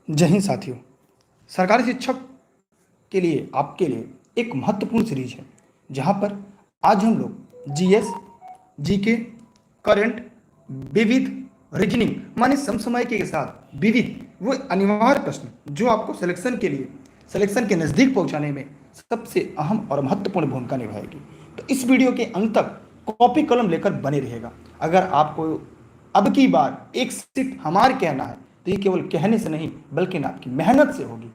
जय हिंद साथियों। सरकारी शिक्षक के लिए आपके लिए एक महत्वपूर्ण सीरीज है जहां पर आज हम लोग जीएस, जीके, करंट, विविध, रीजनिंग माने समसामयिक के साथ विविध वो अनिवार्य प्रश्न जो आपको सिलेक्शन के नज़दीक पहुंचाने में सबसे अहम और महत्वपूर्ण भूमिका निभाएगी। तो इस वीडियो के अंत तक कॉपी कलम लेकर बने रहेगा। अगर आपको अब की बार एक सीट हमारे कहना है तो ये केवल कहने से नहीं बल्कि आपकी मेहनत से होगी।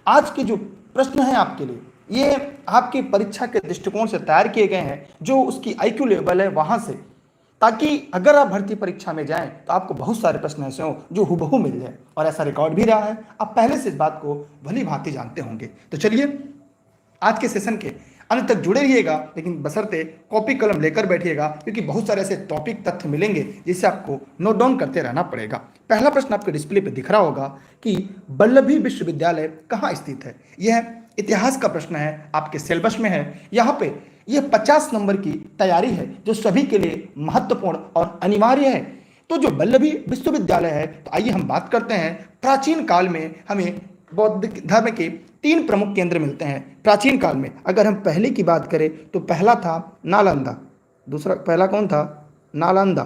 आज के जो प्रश्न हैं आपके लिए ये आपके परीक्षा के दृष्टिकोण से तैयार किए गए हैं, जो उसकी आईक्यू लेवल है वहां से, ताकि अगर आप भर्ती परीक्षा में जाएं तो आपको बहुत सारे प्रश्न ऐसे हों जो हुबहू मिल जाए। और ऐसा रिकॉर्ड भी रहा है, आप पहले से इस बात को भली भांति जानते होंगे। तो चलिए आज के सेशन के अंत तक जुड़े रहिएगा, लेकिन बशर्ते कॉपी कलम लेकर बैठिएगा, क्योंकि बहुत सारे ऐसे टॉपिक तथ्य मिलेंगे जिसे आपको नोट डाउन करते रहना पड़ेगा। पहला प्रश्न आपके डिस्प्ले पे दिख रहा होगा कि वल्लभी विश्वविद्यालय कहाँ स्थित है। यह इतिहास का प्रश्न है, आपके सिलेबस में है। यहाँ पे यह 50 नंबर की तैयारी है जो सभी के लिए महत्वपूर्ण और अनिवार्य है। तो जो वल्लभी विश्वविद्यालय है, तो आइए हम बात करते हैं। प्राचीन काल में हमें बौद्ध धर्म के 3 प्रमुख केंद्र मिलते हैं। प्राचीन काल में अगर हम पहले की बात करें तो पहला था नालंदा, पहला कौन था? नालंदा।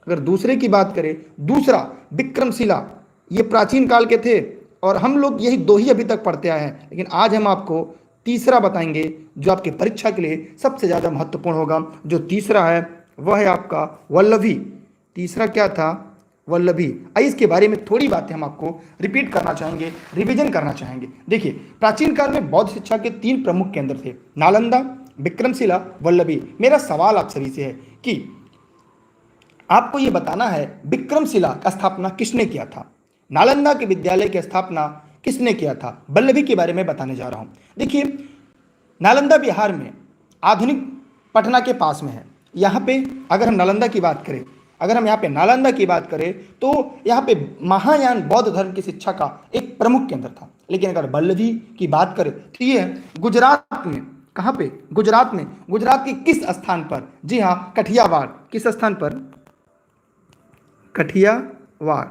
अगर दूसरे की बात करें, दूसरा विक्रमशिला। ये प्राचीन काल के थे और हम लोग यही 2 ही अभी तक पढ़ते आए हैं, लेकिन आज हम आपको तीसरा बताएंगे जो आपकी परीक्षा के लिए सबसे ज़्यादा महत्वपूर्ण होगा। जो तीसरा है वह है आपका वल्लभी। तीसरा क्या था? वल्लभी। आइए इसके बारे में थोड़ी बातें हम आपको रिपीट करना चाहेंगे, रिवीजन करना चाहेंगे। देखिए, प्राचीन काल में बौद्ध शिक्षा के 3 प्रमुख केंद्र थे, नालंदा, विक्रमशिला, वल्लभी। मेरा सवाल आप सभी से है कि आपको यह बताना है विक्रमशिला का स्थापना किसने किया था, नालंदा के विद्यालय की स्थापना किसने किया था, वल्लभी के बारे में बताने जा रहा हूं। देखिए, नालंदा बिहार में आधुनिक पटना के पास में है। यहाँ पे अगर हम नालंदा की बात करें, तो यहाँ पे महायान बौद्ध धर्म की शिक्षा का एक प्रमुख केंद्र था। लेकिन अगर वल्लभी की बात करें तो ये है गुजरात में। कहाँ पे? गुजरात में। गुजरात के किस स्थान पर? जी हाँ, कठियावाड़। किस स्थान पर? कठियावाड़।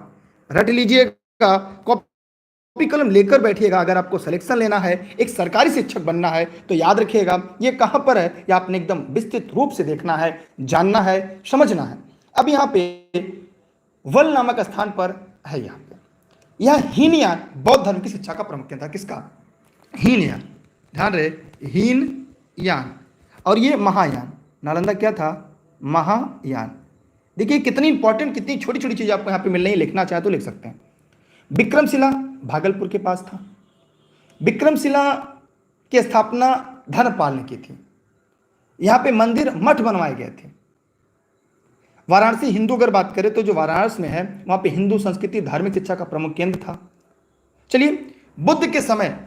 रट लीजिएगा, कॉपी कलम लेकर बैठिएगा। अगर आपको सिलेक्शन लेना है, एक सरकारी शिक्षक बनना है, तो याद रखिएगा ये कहाँ पर है, ये आपने एकदम विस्तृत रूप से देखना है, जानना है, समझना है। अब यहाँ पे वल नामक स्थान पर है। यहाँ पे यह हीनयान बौद्ध धर्म की शिक्षा का प्रमुख केंद्र था। किसका? हीनयान। ध्यान रहे, हीनयान। और ये महायान। नालंदा क्या था? महायान। देखिए कितनी इंपॉर्टेंट, कितनी छोटी छोटी चीज आपको यहाँ पे मिल रही है। लिखना चाहे तो लिख सकते हैं। विक्रमशिला भागलपुर के पास था। विक्रमशिला की स्थापना धर्मपाल ने की थी। यहाँ पे मंदिर, मठ बनवाए गए थे। वाराणसी, हिंदू अगर बात करें तो जो वाराणसी में है वहां पे हिंदू संस्कृति धार्मिक शिक्षा का प्रमुख केंद्र था। चलिए, बुद्ध के समय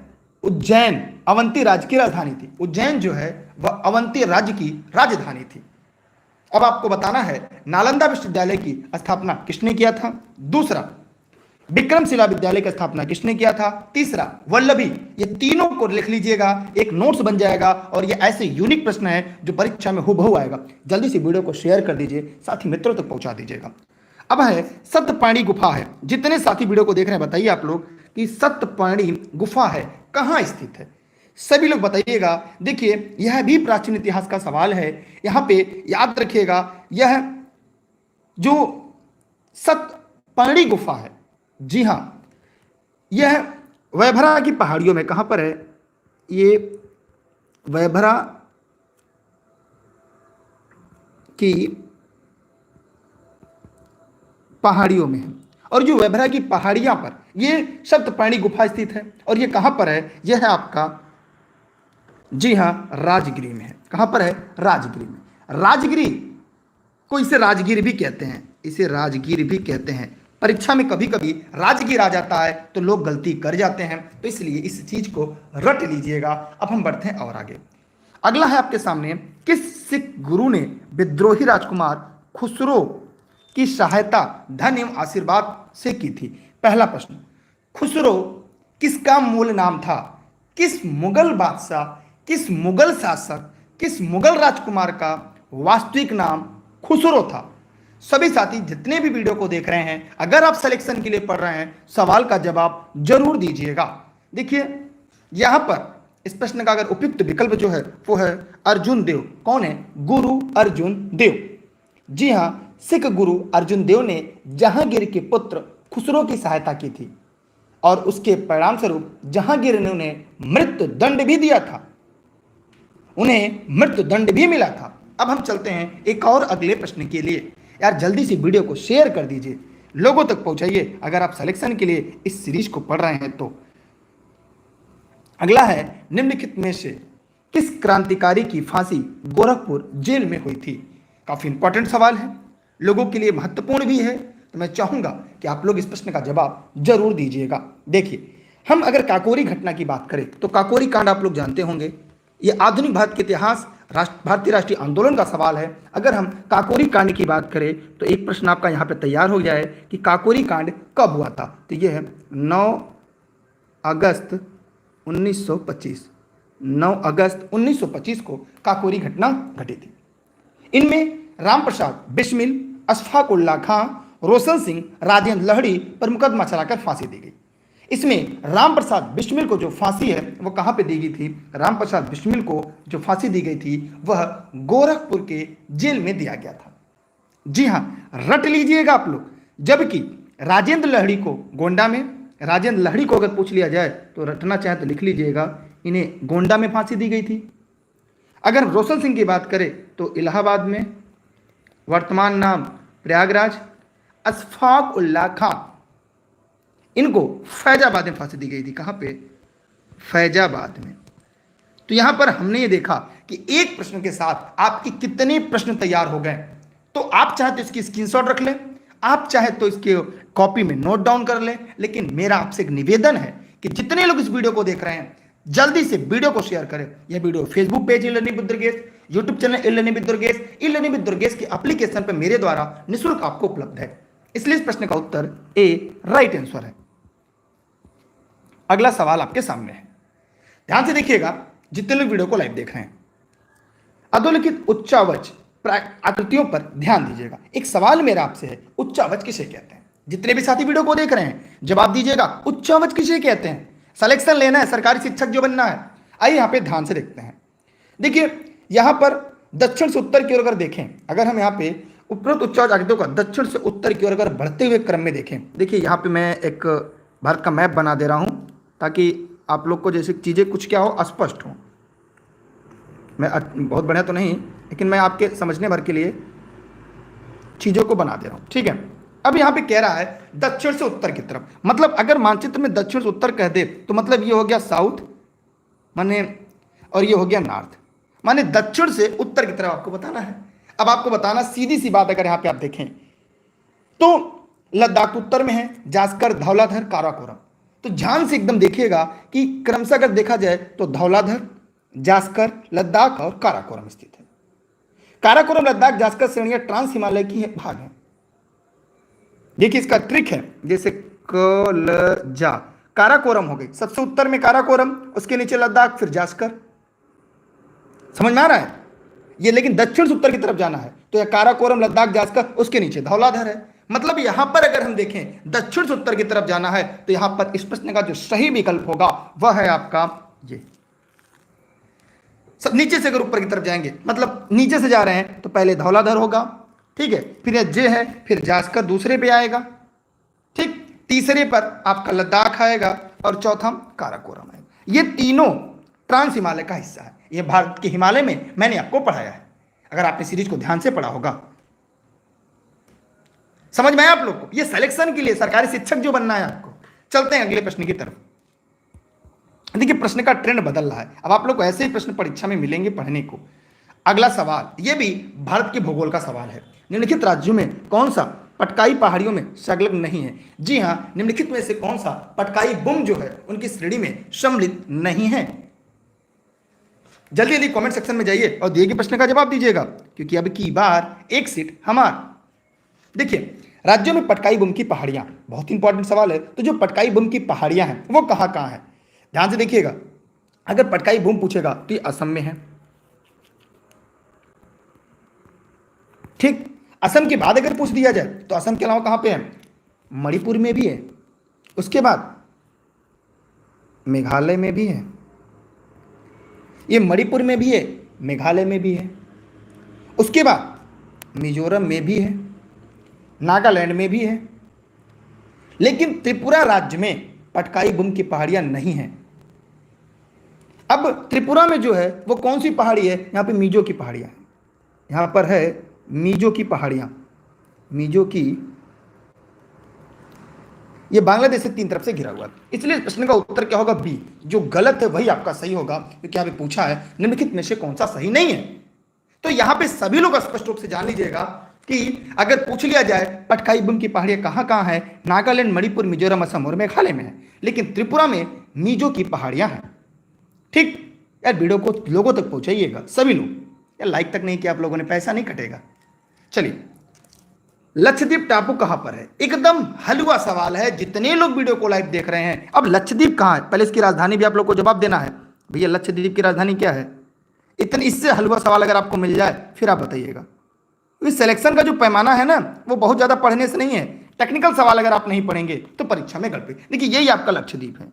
उज्जैन अवंती राज्य की राजधानी थी। उज्जैन जो है वह अवंती राज्य की राजधानी थी। अब आपको बताना है नालंदा विश्वविद्यालय की स्थापना किसने किया था, दूसरा विक्रमशिला विद्यालय की स्थापना किसने किया था, तीसरा वल्लभी। ये तीनों को लिख लीजिएगा, एक नोट्स बन जाएगा। और ये ऐसे यूनिक प्रश्न है जो परीक्षा में हुबहू आएगा। जल्दी से वीडियो को शेयर कर दीजिए, साथी मित्रों तक पहुंचा दीजिएगा। अब है सत्यपाणी गुफा है। जितने साथी वीडियो को देख रहे हैं बताइए आप लोग कि सत्यपाणी गुफा है कहाँ स्थित है, सभी लोग बताइएगा। देखिए, यह भी प्राचीन इतिहास का सवाल है। यहाँ पे याद रखिएगा, यह जो सत्यपाणी गुफा है, जी हाँ, यह वैभरा की पहाड़ियों में। कहां पर है ये? वैभरा की पहाड़ियों में है। और जो वैभरा की पहाड़ियां पर ये सप्तपाणी गुफा स्थित है। और ये कहां पर है? यह है आपका, जी हां, राजगिरी में है। कहां पर है? राजगिरी में। राजगिरी को इसे राजगीर भी कहते हैं, इसे राजगीर भी कहते हैं। परीक्षा में कभी कभी राजगीर आ जाता है तो लोग गलती कर जाते हैं, तो इसलिए इस चीज को रट लीजिएगा। अब हम बढ़ते हैं और आगे। अगला है आपके सामने, किस सिख गुरु ने विद्रोही राजकुमार खुसरो की सहायता धन एवं आशीर्वाद से की थी? पहला प्रश्न, खुसरो किसका मूल नाम था? किस मुगल बादशाह, किस मुगल शासक, किस मुगल राजकुमार का वास्तविक नाम खुसरो था? सभी साथी जितने भी वीडियो को देख रहे हैं, अगर आप सिलेक्शन के लिए पढ़ रहे हैं, सवाल का जवाब जरूर दीजिएगा। देखिए यहां पर इस प्रश्न का अगर उपयुक्त विकल्प जो है वो है अर्जुन देव। कौन है? गुरु अर्जुन देव। जी हां, सिख गुरु अर्जुन देव ने जहांगीर के पुत्र खुसरो की सहायता की थी और उसके परिणाम स्वरूप जहांगीर ने उन्हें मृत्यु दंड भी दिया था, उन्हें मृत्यु दंड भी मिला था। अब हम चलते हैं एक और अगले प्रश्न के लिए। यार जल्दी से वीडियो को शेयर कर दीजिए, लोगों तक पहुंचाइए अगर आप सिलेक्शन के लिए इस सीरीज को पढ़ रहे हैं तो। अगला है, निम्नलिखित में से किस क्रांतिकारी की फांसी गोरखपुर जेल में हुई थी? काफी इंपॉर्टेंट सवाल है, लोगों के लिए महत्वपूर्ण भी है, तो मैं चाहूंगा कि आप लोग इस प्रश्न का जवाब जरूर दीजिएगा। देखिए, हम अगर काकोरी घटना की बात करें तो काकोरी कांड आप लोग जानते होंगे, ये आधुनिक भारत के इतिहास भारतीय राष्ट्रीय आंदोलन का सवाल है। अगर हम काकोरी कांड की बात करें तो एक प्रश्न आपका यहाँ पे तैयार हो जाए कि काकोरी कांड कब हुआ था, तो ये है 9 अगस्त 1925। 9 अगस्त 1925 को काकोरी घटना घटी थी। इनमें रामप्रसाद बिस्मिल, अशफाक उल्लाह खां, रोशन सिंह, राजेंद्र लहड़ी पर मुकदमा चलाकर फांसी दी गई। इसमें रामप्रसाद बिस्मिल को जो फांसी है वो कहाँ पे दी गई थी? रामप्रसाद बिस्मिल को जो फांसी दी गई थी वह गोरखपुर के जेल में दिया गया था। जी हाँ, रट लीजिएगा आप लोग। जबकि राजेंद्र लहड़ी को गोंडा में, राजेंद्र लहड़ी को अगर पूछ लिया जाए तो रटना चाहे तो लिख लीजिएगा, इन्हें गोंडा में फांसी दी गई थी। अगर रोशन सिंह की बात करें तो इलाहाबाद में, वर्तमान नाम प्रयागराज। अशफाक उल्लाह खां, इनको फैजाबाद में फांसी दी गई थी। कहां पे? फैजाबाद में। तो यहां पर हमने ये देखा कि एक प्रश्न के साथ आपके कितने प्रश्न तैयार हो गए। तो आप चाहे तो इसकी स्क्रीनशॉट रख लें, आप चाहे तो इसके कॉपी में नोट डाउन कर लें, लेकिन मेरा आपसे एक निवेदन है कि जितने लोग इस वीडियो को देख रहे हैं जल्दी से वीडियो को शेयर करें। यह video Facebook page e learning with Durgesh, YouTube channel e learning with Durgesh, e learning with Durgesh के एप्लीकेशन पर मेरे द्वारा निःशुल्क आपको उपलब्ध है। इसलिए इस प्रश्न का उत्तर ए राइट आंसर है। अगला सवाल आपके सामने है, ध्यान से देखिएगा जितने लोग वीडियो को लाइव देख रहे हैं। अधोलिखित उच्चावच आकृतियों पर ध्यान दीजिएगा। एक सवाल मेरा आपसे है, उच्चावच किसे कहते हैं? जितने भी साथी वीडियो को देख रहे हैं जवाब दीजिएगा, उच्चावच किसे कहते हैं? सिलेक्शन लेना है, सरकारी शिक्षक जो बनना है। आइए यहाँ पे ध्यान से देखते हैं। देखिए यहाँ पर दक्षिण से उत्तर की ओर अगर देखें, अगर हम यहाँ पे उपरोक्त उच्चावच आकृतियों का दक्षिण से उत्तर की ओर अगर बढ़ते हुए क्रम में देखें, देखिए यहाँ पे मैं एक भारत का मैप बना दे रहा हूँ ताकि आप लोग को जैसे चीज़ें कुछ क्या हो, स्पष्ट हो। मैं बहुत बढ़िया तो नहीं, लेकिन मैं आपके समझने भर के लिए चीज़ों को बना दे रहा हूँ, ठीक है। अब यहाँ पे कह रहा है दक्षिण से उत्तर की तरफ, मतलब अगर मानचित्र में दक्षिण से उत्तर कह दे तो मतलब ये हो गया साउथ माने, और ये हो गया नॉर्थ, माने दक्षिण से उत्तर की तरफ आपको बताना है। अब आपको बताना, सीधी सी बात, अगर यहाँ पे आप देखें तो लद्दाख उत्तर में है, जास्कर, धौलाधर, काराकोरम। तो ध्यान से एकदम देखिएगा कि क्रमशः अगर देखा जाए तो धौलाधर, जास्कर, लद्दाख और काराकोरम स्थित है। काराकोरम, लद्दाख, जास्कर श्रेणियां ट्रांस हिमालय की भाग हैं। देखिए इसका ट्रिक है, जैसे कलजा, काराकोरम हो गई सबसे उत्तर में काराकोरम, उसके नीचे लद्दाख, फिर जास्कर। समझ में आ रहा है ये? लेकिन दक्षिण से उत्तर की तरफ जाना है तो यह काराकोरम, लद्दाख, जास्कर, उसके नीचे धौलाधर है। मतलब यहां पर अगर हम देखें दक्षिण से उत्तर की तरफ जाना है तो यहां पर इस प्रश्न का जो सही विकल्प होगा वह है आपका ये। सब नीचे से अगर ऊपर की तरफ जाएंगे, मतलब नीचे से जा रहे हैं तो पहले धौलाधर होगा, ठीक है, फिर यह जे है, फिर जास्कर दूसरे पे आएगा, ठीक, तीसरे पर आपका लद्दाख आएगा और चौथा काराकोरम आएगा। ये तीनों ट्रांस हिमालय का हिस्सा है। ये भारत के हिमालय में मैंने आपको पढ़ाया है, अगर आपने सीरीज को ध्यान से पढ़ा होगा। समझ में आया आप लोग को? ये सिलेक्शन के लिए सरकारी शिक्षक जो बनना है आपको। चलते हैं अगले प्रश्न की तरफ। देखिए प्रश्न का ट्रेंड बदल रहा है, अब आप लोग को ऐसे ही प्रश्न परीक्षा में मिलेंगे पढ़ने को। अगला सवाल, यह भी भारत के भूगोल का सवाल है। निम्नलिखित राज्यों में कौन सा पटकाई पहाड़ियों में संलग्न नहीं है? जी हां, निम्नलिखित में से कौन सा पटकाई बुम जो है उनकी श्रेणी में सम्मिलित नहीं है? जल्दी जल्दी कमेंट सेक्शन में जाइए और दिए गए प्रश्न का जवाब दीजिएगा, क्योंकि अब की बार एक सीट हमार। देखिए राज्यों में पटकाई बुम की पहाड़ियां, बहुत इंपॉर्टेंट सवाल है। तो जो पटकाई बुम की पहाड़ियां हैं वो कहां कहां है? ध्यान से देखिएगा। अगर पटकाई बुम पूछेगा तो ये असम में है, ठीक। असम के बाद अगर पूछ दिया जाए तो असम के अलावा कहां पे है? मणिपुर में भी है, उसके बाद मेघालय में भी है, ये मणिपुर में भी है, मेघालय में भी है, उसके बाद मिजोरम में भी है, नागालैंड में भी है, लेकिन त्रिपुरा राज्य में पटकाई बुम की पहाड़ियां नहीं हैं। अब त्रिपुरा में जो है वो कौन सी पहाड़ी है? यहाँ पे मीजो की पहाड़ियां हैं, यहाँ पर है मीजो की पहाड़ियां, मीजो की, ये बांग्लादेश से 3 तरफ से घिरा हुआ है। इसलिए प्रश्न का उत्तर क्या होगा? बी। जो गलत है वही आपका सही होगा, क्योंकि यहाँ पे पूछा है निम्नलिखित में से कौन सा सही नहीं है। तो यहाँ पे सभी लोग स्पष्ट रूप से जान लीजिएगा कि अगर पूछ लिया जाए पटकाई बुम की पहाड़ियां कहाँ कहाँ है, नागालैंड, मणिपुर, मिजोरम, असम और मेघालय में है, लेकिन त्रिपुरा में मीजो की पहाड़ियां हैं। ठीक यार, वीडियो को लोगों तक पहुंचाइएगा सभी लोग। यार लाइक तक नहीं किया आप लोगों ने, पैसा नहीं कटेगा। चलिए, लक्षद्वीप टापू कहां पर है? एकदम हलवा सवाल है, जितने लोग वीडियो को लाइव देख रहे हैं। अब लक्षद्वीप कहां है, पहले इसकी राजधानी भी आप लोग को जवाब देना है। भैया लक्षद्वीप की राजधानी क्या है? इतने इससे हलवा सवाल अगर आपको मिल जाए फिर आप बताइएगा। इस सिलेक्शन का जो पैमाना है ना, वो बहुत ज्यादा पढ़ने से नहीं है। टेक्निकल सवाल अगर आप नहीं पढ़ेंगे तो परीक्षा में गड़बड़ी। देखिए यही आपका लक्षद्वीप है,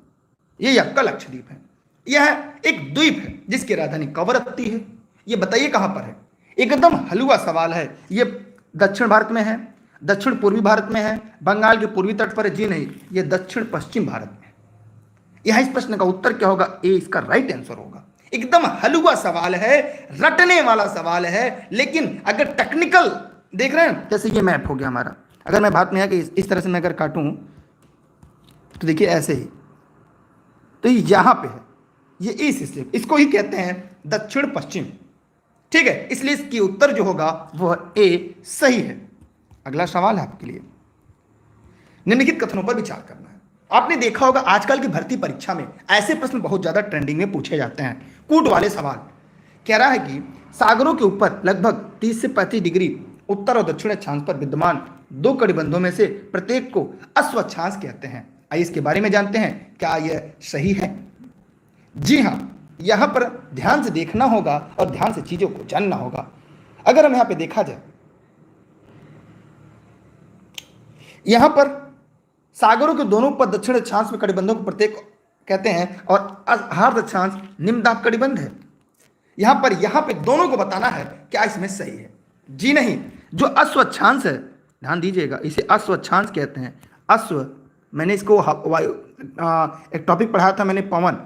यही आपका लक्षद्वीप है। यह एक द्वीप है जिसकी राजधानी कवरत्ती है। ये बताइए कहां पर है? एकदम हलवा सवाल है। ये दक्षिण भारत में है, दक्षिण पूर्वी भारत में है, बंगाल के पूर्वी तट पर है? जी नहीं, ये दक्षिण पश्चिम भारत में है। यह इस प्रश्न का उत्तर क्या होगा? ए इसका राइट आंसर होगा। एकदम हलवा सवाल है, रटने वाला सवाल है, लेकिन अगर टेक्निकल देख रहे हैं, जैसे ये मैप हो गया हमारा, अगर मैं बात में है कि इस तरह से मैं अगर काटूं तो देखिए ऐसे ही, तो यहां पे है, ये इस स्लिप, इसको ही कहते हैं दक्षिण पश्चिम। ठीक है, इसलिए इसकी उत्तर जो होगा वह ए सही है। अगला सवाल है आपके लिए, निम्नलिखित कथनों पर विचार करना है। आपने देखा होगा आजकल की भर्ती परीक्षा में ऐसे प्रश्न बहुत ज्यादा ट्रेंडिंग में पूछे जाते हैं, कूट वाले सवाल। कह रहा है कि सागरों के ऊपर लगभग 30 से 35 डिग्री उत्तर और दक्षिण अक्षांश पर विद्यमान 2 कटिबंधों में से प्रत्येक को अश्वक्षांश कहते हैं। आइए इसके बारे में जानते हैं, क्या यह सही है? जी हाँ, यहां पर ध्यान से देखना होगा और ध्यान से चीजों को जानना होगा। अगर हम यहां पे देखा जाए, यहां पर सागरों के दोनों पर दक्षिण अक्षांश में कटिबंधों को प्रत्येक कहते हैं और अर्ध अक्षांश निम्न दाब कटिबंध है। यहां पे दोनों को बताना है, क्या इसमें सही है? जी नहीं, जो अश्वक्षांश है, ध्यान दीजिएगा, इसे अश्वक्षांश कहते हैं। अश्व, मैंने इसको वायु, एक टॉपिक पढ़ाया था मैंने, पवन,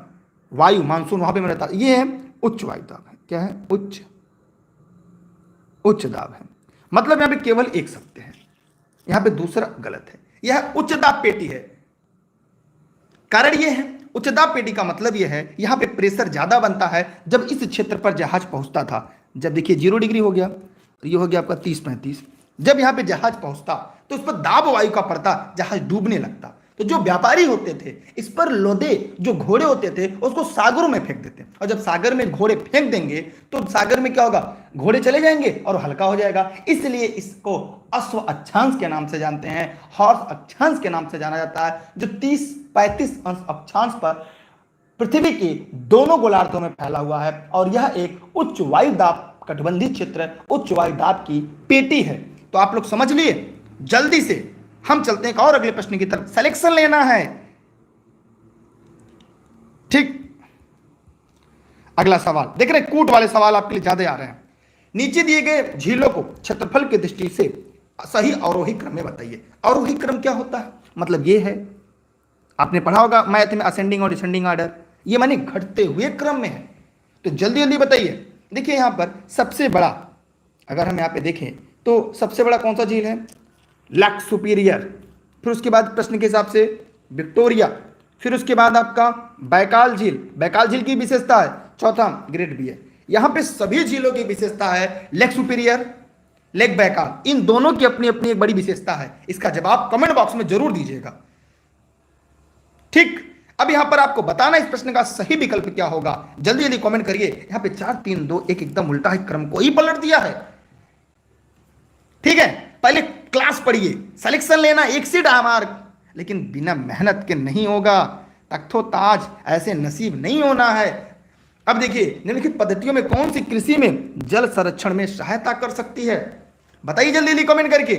वायु, मानसून, वहां पे मैंने बताया ये है उच्च वायु दाब है। क्या है? उच्च दाब है। मतलब यहां पे केवल एक सत्य है, यहां पे दूसरा गलत है। यह उच्च दाब पेटी है। कारण यह है, उच्च दाब पेटी का मतलब यह है यहां पे प्रेशर ज्यादा बनता है जब इस क्षेत्र पर जहाज पहुंचता था। जब देखिए 0 डिग्री हो गया, ये हो गया आपका 30-35, जब यहां पे जहाज पहुंचता तो उस पर दाब वायु का पड़ता, जहाज डूबने लगता। तो जो व्यापारी होते थे, इस पर लोदे जो घोड़े होते थे उसको सागरों में फेंक देते, और जब सागर में घोड़े फेंक देंगे तो सागर में क्या होगा? घोड़े चले जाएंगे और हल्का हो जाएगा। इसलिए इसको अश्व अक्षांश के नाम से जानते हैं, हॉर्स अक्षांश के नाम से जाना जाता है, जो 30-35 अक्षांश पर पृथ्वी के दोनों गोलार्धों में फैला हुआ है। और यह एक उच्च वायु दाब कटिबंधित क्षेत्र, उच्च वायु दाब की पेटी है। तो आप लोग समझ लिए। जल्दी से हम चलते हैं और अगले प्रश्न की तरफ, सिलेक्शन लेना है। ठीक, अगला सवाल देख रहे हैं, कूट वाले सवाल आपके लिए ज्यादा आ रहे हैं। नीचे दिए गए झीलों को क्षेत्रफल की दृष्टि से सही अवरोही क्रम में बताइए। अवरोही क्रम क्या होता है? मतलब ये है, आपने पढ़ा होगा मैथ में असेंडिंग और डिसेंडिंग ऑर्डर, ये माने घटते हुए क्रम में है। तो जल्दी जल्दी बताइए। देखिए यहां पर सबसे बड़ा, अगर हम यहां पे देखें तो सबसे बड़ा कौन सा झील है? Lake superior. फिर उसके बाद प्रश्न के हिसाब से विक्टोरिया, फिर उसके बाद आपका बैकाल झील। बैकाल झील की विशेषता है, चौथा ग्रेट बी है। यहां पे सभी झीलों की विशेषता है, लेक सुपीरियर, लेक बैकाल, इन दोनों की अपनी अपनी एक बड़ी विशेषता है। इसका जवाब कमेंट बॉक्स में जरूर दीजिएगा। ठीक, अब यहां पर आपको बताना इस प्रश्न का सही विकल्प क्या होगा। जल्दी जल्दी कमेंट करिए। यहां पे 4 3 2 1 एकदम उल्टा है, क्रम को ही पलट दिया है। ठीक है, पहले क्लास पढ़िए, सिलेक्शन लेना 1 से मार्क, लेकिन बिना मेहनत के नहीं होगा। तख्तो ताज ऐसे नसीब नहीं होना है। अब देखिए, निम्नलिखित पद्धतियों में कौन सी कृषि में जल संरक्षण में सहायता कर सकती है? बताइए जल्दी जल्दी कमेंट करके।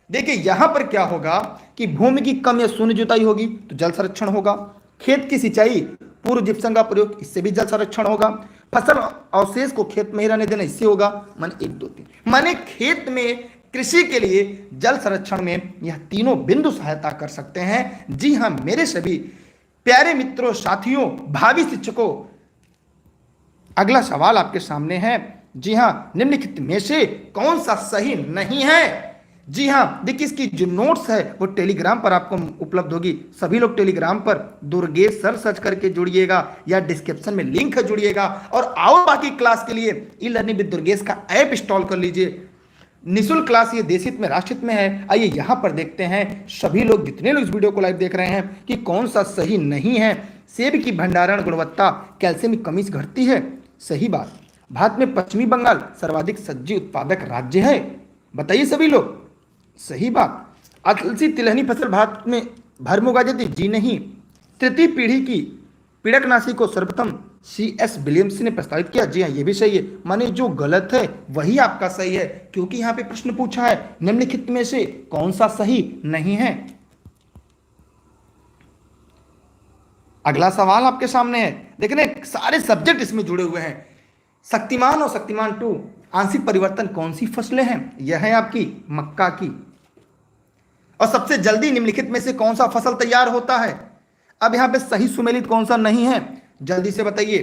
देखिए यहां पर क्या होगा कि भूमि की कम या शून्य जुताई होगी तो जल संरक्षण होगा। खेत की सिंचाई पूर्व जिप्सम का प्रयोग, इससे भी जल संरक्षण होगा। फसल अवशेष को खेत में ही रहने देना, इससे होगा। माने 1 2 3 माने खेत में कृषि के लिए जल संरक्षण में यह तीनों बिंदु सहायता कर सकते हैं। जी हां मेरे सभी प्यारे मित्रों, साथियों, भावी शिक्षकों, अगला सवाल आपके सामने है। जी हां, निम्नलिखित में से कौन सा सही नहीं है? जी हां देखिए, इसकी जो नोट्स है वो टेलीग्राम पर आपको उपलब्ध होगी। सभी लोग टेलीग्राम पर दुर्गेश सर सर्च करके जुड़िएगा या डिस्क्रिप्शन में लिंक है, जुड़िएगा। और आओ बाकी क्लास के लिए ई लर्निंग विद दुर्गेश का ऐप इंस्टॉल कर लीजिए। निःशुल्क क्लास ये देश हित में राष्ट्र हित में है। आइए यहां पर देखते हैं सभी लोग, जितने लोग इस वीडियो को लाइव देख रहे हैं, कि कौन सा सही नहीं है। सेब की भंडारण गुणवत्ता, कैल्शियम की कमी से घटती है। सही बात। भारत में पश्चिमी बंगाल सर्वाधिक सब्जी उत्पादक राज्य है। बताइए सभी लोग। सही बात। अलसी तिलहनी फसल भारत में भर में उगाई जाती? जी नहीं। तृतीय पीढ़ी की पीड़कनाशी को सर्वप्रथम C.S. विलियम्स ने प्रस्तावित किया। जी हाँ ये भी सही है। माने जो गलत है वही आपका सही है, क्योंकि यहां पे प्रश्न पूछा है निम्नलिखित में से कौन सा सही नहीं है। अगला सवाल आपके सामने है। देखने सारे सब्जेक्ट इसमें जुड़े हुए हैं। शक्तिमान और शक्तिमान 2 आंशिक परिवर्तन कौन सी फसलें हैं? यह है आपकी मक्का की। और सबसे जल्दी निम्नलिखित में से कौन सा फसल तैयार होता है? अब यहां पे सही सुमेलित कौन सा नहीं है, जल्दी से बताइए।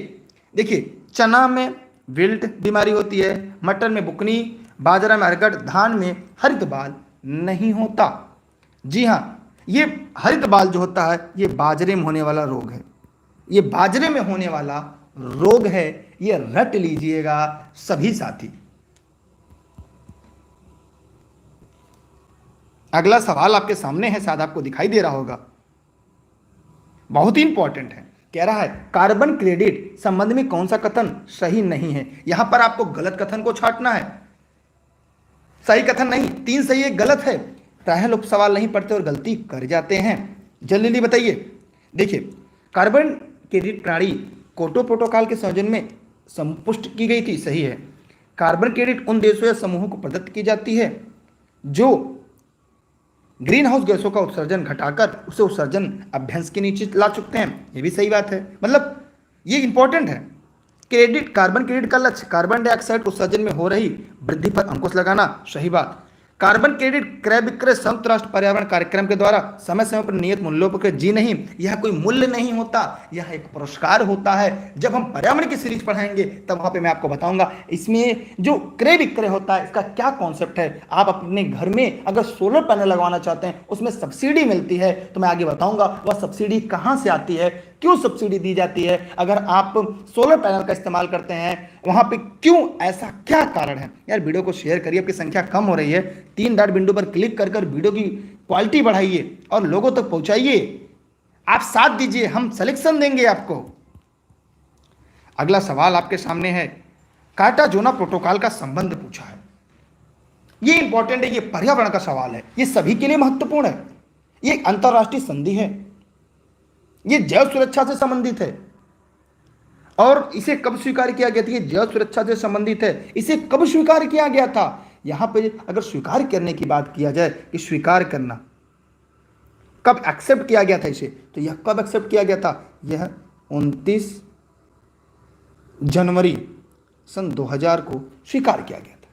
देखिए चना में विल्ट बीमारी होती है, मटर में बुकनी, बाजरा में अरगड़, धान में हरित बाल नहीं होता। जी हां ये हरित बाल जो होता है ये बाजरे में होने वाला रोग है। ये बाजरे में होने वाला रोग है, ये रट लीजिएगा सभी साथी। अगला सवाल आपके सामने है, शायद आपको दिखाई दे रहा होगा, बहुत ही इंपॉर्टेंट है। कह रहा है कार्बन क्रेडिट संबंध में कौन सा कथन सही नहीं है। यहां पर आपको गलत कथन को छांटना है, सही कथन नहीं। 3 सही एक गलत है। प्रायः लोग सवाल नहीं पढ़ते और गलती कर जाते हैं। जल्दी जल्दी बताइए। देखिए कार्बन क्रेडिट प्रणाली क्योटो प्रोटोकॉल के संयोजन में संपुष्ट की गई थी। सही है। कार्बन क्रेडिट उन देशों या समूहों को प्रदत्त की जाती है जो ग्रीन हाउस गैसों का उत्सर्जन घटाकर उसे उत्सर्जन अभ्यंश के नीचे ला चुकते हैं। ये भी सही बात है, मतलब ये इंपॉर्टेंट है। क्रेडिट, कार्बन क्रेडिट का लक्ष्य कार्बन डाइऑक्साइड उत्सर्जन में हो रही वृद्धि पर अंकुश लगाना। सही बात। कार्बन क्रेडिट क्रय विक्रय संयुक्त राष्ट्र पर्यावरण कार्यक्रम के द्वारा समय समय पर नियत मूल्यों पर। जी नहीं, यह कोई मूल्य नहीं होता, यह एक पुरस्कार होता है। जब हम पर्यावरण की सीरीज पढ़ाएंगे तब वहां पे मैं आपको बताऊंगा इसमें जो क्रय विक्रय होता है इसका क्या कॉन्सेप्ट है। आप अपने घर में अगर सोलर पैनल लगवाना चाहते हैं, उसमें सब्सिडी मिलती है, तो मैं आगे बताऊंगा वह सब्सिडी कहां से आती है, क्यों सब्सिडी दी जाती है। अगर आप सोलर पैनल का इस्तेमाल करते हैं वहां पे क्यों, ऐसा क्या कारण है। यार वीडियो को शेयर करिए, आपकी संख्या कम हो रही है। 3 डॉट बिंदु पर क्लिक कर वीडियो की क्वालिटी बढ़ाइए और लोगों तक पहुंचाइए। आप साथ दीजिए, हम सिलेक्शन देंगे आपको। अगला सवाल आपके सामने है। कार्टाजोना प्रोटोकॉल का संबंध पूछा है। ये इंपॉर्टेंट है, ये पर्यावरण का सवाल है, ये सभी के लिए महत्वपूर्ण है। ये एक अंतरराष्ट्रीय संधि है, ये जैव सुरक्षा से संबंधित है। और इसे कब स्वीकार किया गया था? ये जैव सुरक्षा से संबंधित है। इसे कब स्वीकार किया गया था? यहां पे अगर स्वीकार करने की बात किया जाए कि स्वीकार करना कब एक्सेप्ट किया गया था इसे, तो यह कब एक्सेप्ट किया गया था? यह 29 जनवरी सन 2000 को स्वीकार किया गया था।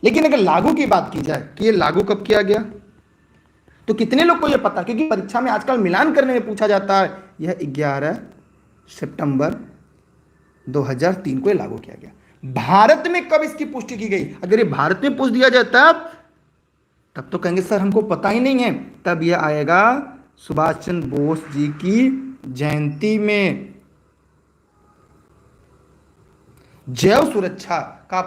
लेकिन अगर लागू की बात की जाए कि यह लागू कब किया गया, तो कितने लोग को यह पता? क्योंकि परीक्षा में आजकल मिलान करने में पूछा जाता है। यह 11 सितंबर 2003 को लागू किया गया। भारत में कब इसकी पुष्टि की गई? अगर ये भारत में पूछ दिया जाए तब तो कहेंगे सर हमको पता ही नहीं है। तब यह आएगा सुभाष चंद्र बोस जी की जयंती में। जैव सुरक्षा का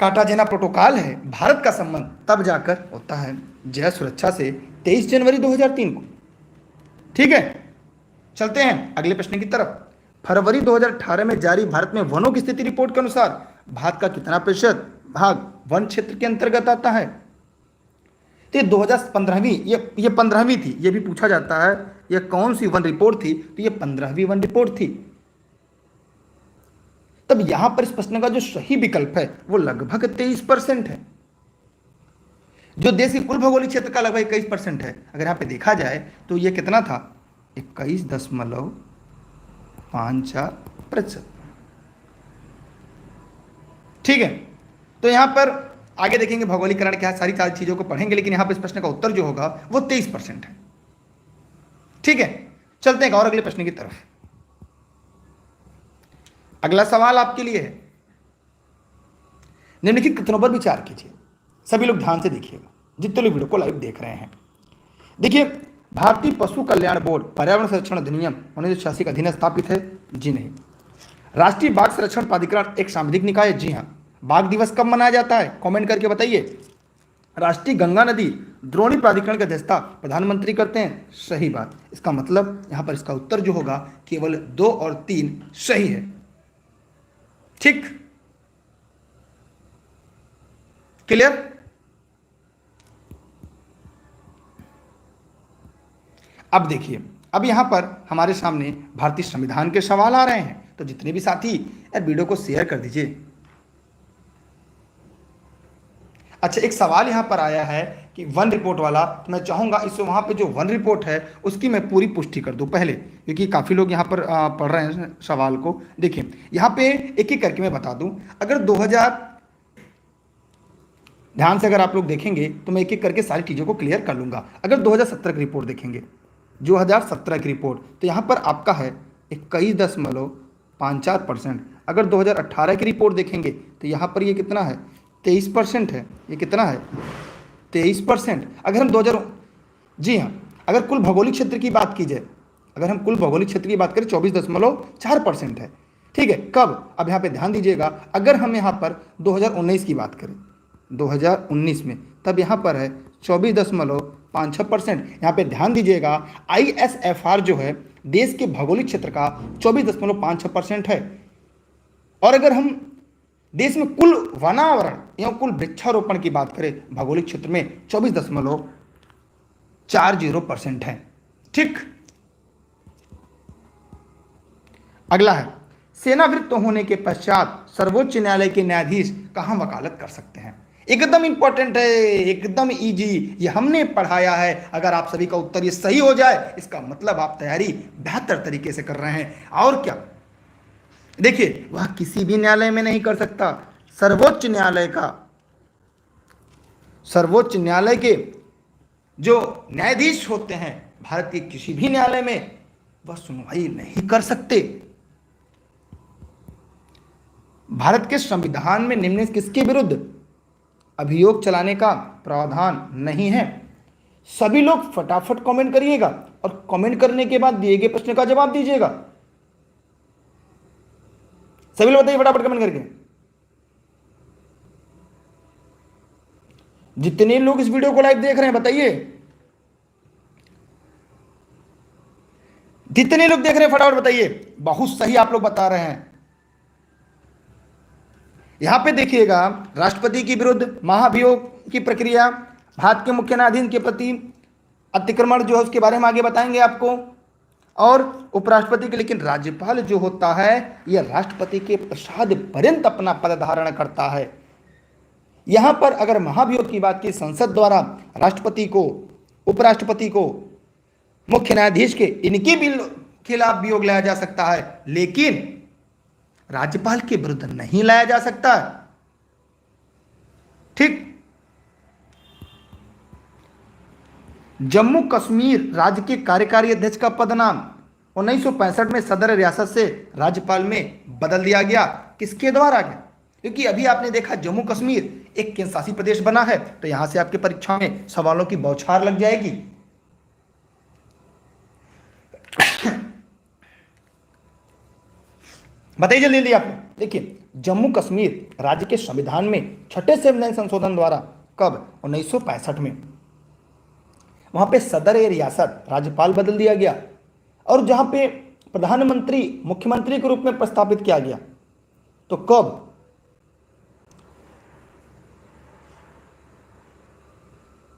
कार्टाजेना प्रोटोकॉल है, भारत का संबंध तब जाकर होता है जैव सुरक्षा से 23 जनवरी 2003 को। ठीक है, चलते हैं अगले प्रश्न की तरफ। फरवरी 2018 में जारी भारत में वनों की स्थिति रिपोर्ट के अनुसार भारत का कितना प्रतिशत भाग वन क्षेत्र के अंतर्गत आता है? तो 2015वीं, ये 15वीं थी। ये भी पूछा जाता है यह कौन सी वन रिपोर्ट थी, तो ये 15वीं वन रिपोर्ट थी। तब यहां पर इस प्रश्न का जो सही विकल्प है वो लगभग 23% है, जो देश के कुल भौगोलिक क्षेत्र का लगभग 21% है। अगर यहाँ पे देखा जाए तो ये कितना था, 21.54%। ठीक है, तो यहाँ पर आगे देखेंगे भौगोलिकरण क्या है, सारी चीजों को पढ़ेंगे, लेकिन यहाँ पर इस प्रश्न का उत्तर जो होगा वो 23% है। ठीक है, चलते हैं और अगले प्रश्न की तरफ। अगला सवाल आपके लिए है, निम्नलिखित कथनों पर विचार कीजिए। सभी लोग ध्यान से देखिएगा, जितने लोग वीडियो को लाइव देख रहे हैं। देखिए, भारतीय पशु कल्याण बोर्ड पर्यावरण संरक्षण अधिनियम 1986 का अधीन स्थापित है? जी नहीं। राष्ट्रीय बाघ संरक्षण प्राधिकरण एक सांविधिक निकाय है? जी हाँ। बाघ दिवस कब मनाया जाता है, कमेंट करके बताइए। राष्ट्रीय गंगा नदी द्रोणी प्राधिकरण की अध्यक्षता प्रधानमंत्री करते हैं? सही बात। इसका मतलब यहां पर इसका उत्तर जो होगा केवल 2 और 3 सही है। ठीक, क्लियर? अब देखिए, अब यहां पर हमारे सामने भारतीय संविधान के सवाल आ रहे हैं, तो जितने भी साथी यार वीडियो को शेयर कर दीजिए। अच्छा, एक सवाल यहां पर आया है कि वन रिपोर्ट वाला, तो मैं चाहूंगा इससे वहां पे जो वन रिपोर्ट है उसकी मैं पूरी पुष्टि कर दूं पहले, क्योंकि काफी लोग यहां पर पढ़ रहे हैं सवाल को। देखिए, यहां पे एक एक करके मैं बता दूं। अगर 2000, ध्यान से अगर आप लोग देखेंगे तो मैं एक एक करके सारी चीजों को क्लियर कर लूंगा। अगर 2017 की रिपोर्ट देखेंगे, 2017 की रिपोर्ट, तो यहां पर आपका है 21.54%। अगर 2018 की रिपोर्ट देखेंगे तो यहां पर ये कितना है, 23% है। ये कितना है, 23%। अगर हम 2000, जी हाँ, अगर कुल भौगोलिक क्षेत्र की बात की जाए, अगर हम कुल भौगोलिक क्षेत्र की बात करें 24.4% है। ठीक है, कब, अब यहाँ पे ध्यान दीजिएगा, अगर हम यहाँ पर 2019 की बात करें, 2019 में, तब यहाँ पर है 24.56%। यहाँ पे ध्यान दीजिएगा, ISFR जो है देश के भौगोलिक क्षेत्र का 24.56% है। और अगर हम देश में कुल वनावरण या कुल वृक्षारोपण की बात करें भौगोलिक क्षेत्र में 24.40% है। ठीक, अगला है, सेनावृत्त होने के पश्चात सर्वोच्च न्यायालय के न्यायाधीश कहां वकालत कर सकते हैं? एकदम इंपॉर्टेंट है, एकदम इजी, ये हमने पढ़ाया है। अगर आप सभी का उत्तर ये सही हो जाए, इसका मतलब आप तैयारी बेहतर तरीके से कर रहे हैं। और क्या, देखिए, वह किसी भी न्यायालय में नहीं कर सकता, सर्वोच्च न्यायालय का, सर्वोच्च न्यायालय के जो न्यायाधीश होते हैं भारत के किसी भी न्यायालय में, वह सुनवाई नहीं कर सकते। भारत के संविधान में निम्न किसके विरुद्ध अभियोग चलाने का प्रावधान नहीं है? सभी लोग फटाफट कमेंट करिएगा और कमेंट करने के बाद दिए गए प्रश्न का जवाब दीजिएगा। सभी लोग बताइए फटाफट कमेंट करके। जितने लोग इस वीडियो को लाइव देख रहे हैं बताइए, जितने लोग देख रहे हैं फटाफट बताइए। बहुत सही आप लोग बता रहे हैं। यहां पे देखिएगा, राष्ट्रपति के विरुद्ध महाभियोग की प्रक्रिया, भारत के मुख्य न्यायाधीश के प्रति अतिक्रमण जो है उसके बारे में आगे बताएंगे आपको, और उपराष्ट्रपति के, लेकिन राज्यपाल जो होता है यह राष्ट्रपति के प्रसाद पर्यंत अपना पद धारण करता है। यहां पर अगर महाभियोग की बात की, संसद द्वारा राष्ट्रपति को, उपराष्ट्रपति को, मुख्य न्यायाधीश के, इनके भी खिलाफ वियोग लाया जा सकता है, लेकिन राज्यपाल के विरुद्ध नहीं लाया जा सकता। ठीक, जम्मू कश्मीर राज्य के कार्यकारी अध्यक्ष का पदनाम 1965 में सदर रियासत से राज्यपाल में बदल दिया गया। किसके द्वारा गया? क्योंकि अभी आपने देखा जम्मू कश्मीर एक केंद्र शासित प्रदेश बना है, तो यहां से आपके परीक्षा में सवालों की बौछार लग जाएगी। बताइए जल्दी जल्दी आप। देखिए, जम्मू कश्मीर राज्य के संविधान में छठे संविधान संशोधन द्वारा कब? 1965 में। वहां पे सदर ए रियासत राज्यपाल बदल दिया गया, और जहां पे प्रधानमंत्री मुख्यमंत्री के रूप में प्रस्तापित किया गया, तो कब?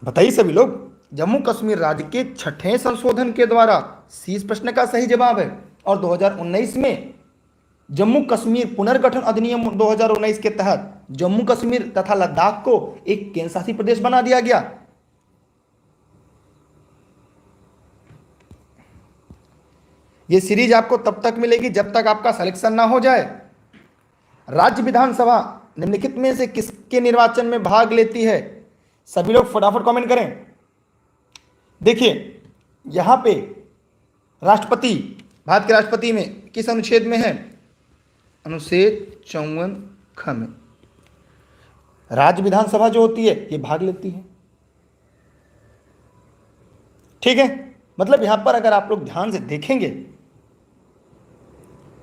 बताइए सभी लोग। जम्मू कश्मीर राज्य के छठे संशोधन के द्वारा। सी इस प्रश्न का सही जवाब है। और 2019 में जम्मू कश्मीर पुनर्गठन अधिनियम 2019 के तहत जम्मू कश्मीर तथा लद्दाख को एक केंद्र शासित प्रदेश बना दिया गया। यह सीरीज आपको तब तक मिलेगी जब तक आपका सिलेक्शन ना हो जाए। राज्य विधानसभा निम्नलिखित में से किसके निर्वाचन में भाग लेती है? सभी लोग फटाफट कमेंट करें। देखिए यहां पे राष्ट्रपति, भारत के राष्ट्रपति में किस अनुच्छेद में है? अनुच्छेद 54 ख में राज्य विधानसभा जो होती है ये भाग लेती है। ठीक है, मतलब यहां पर अगर आप लोग ध्यान से देखेंगे,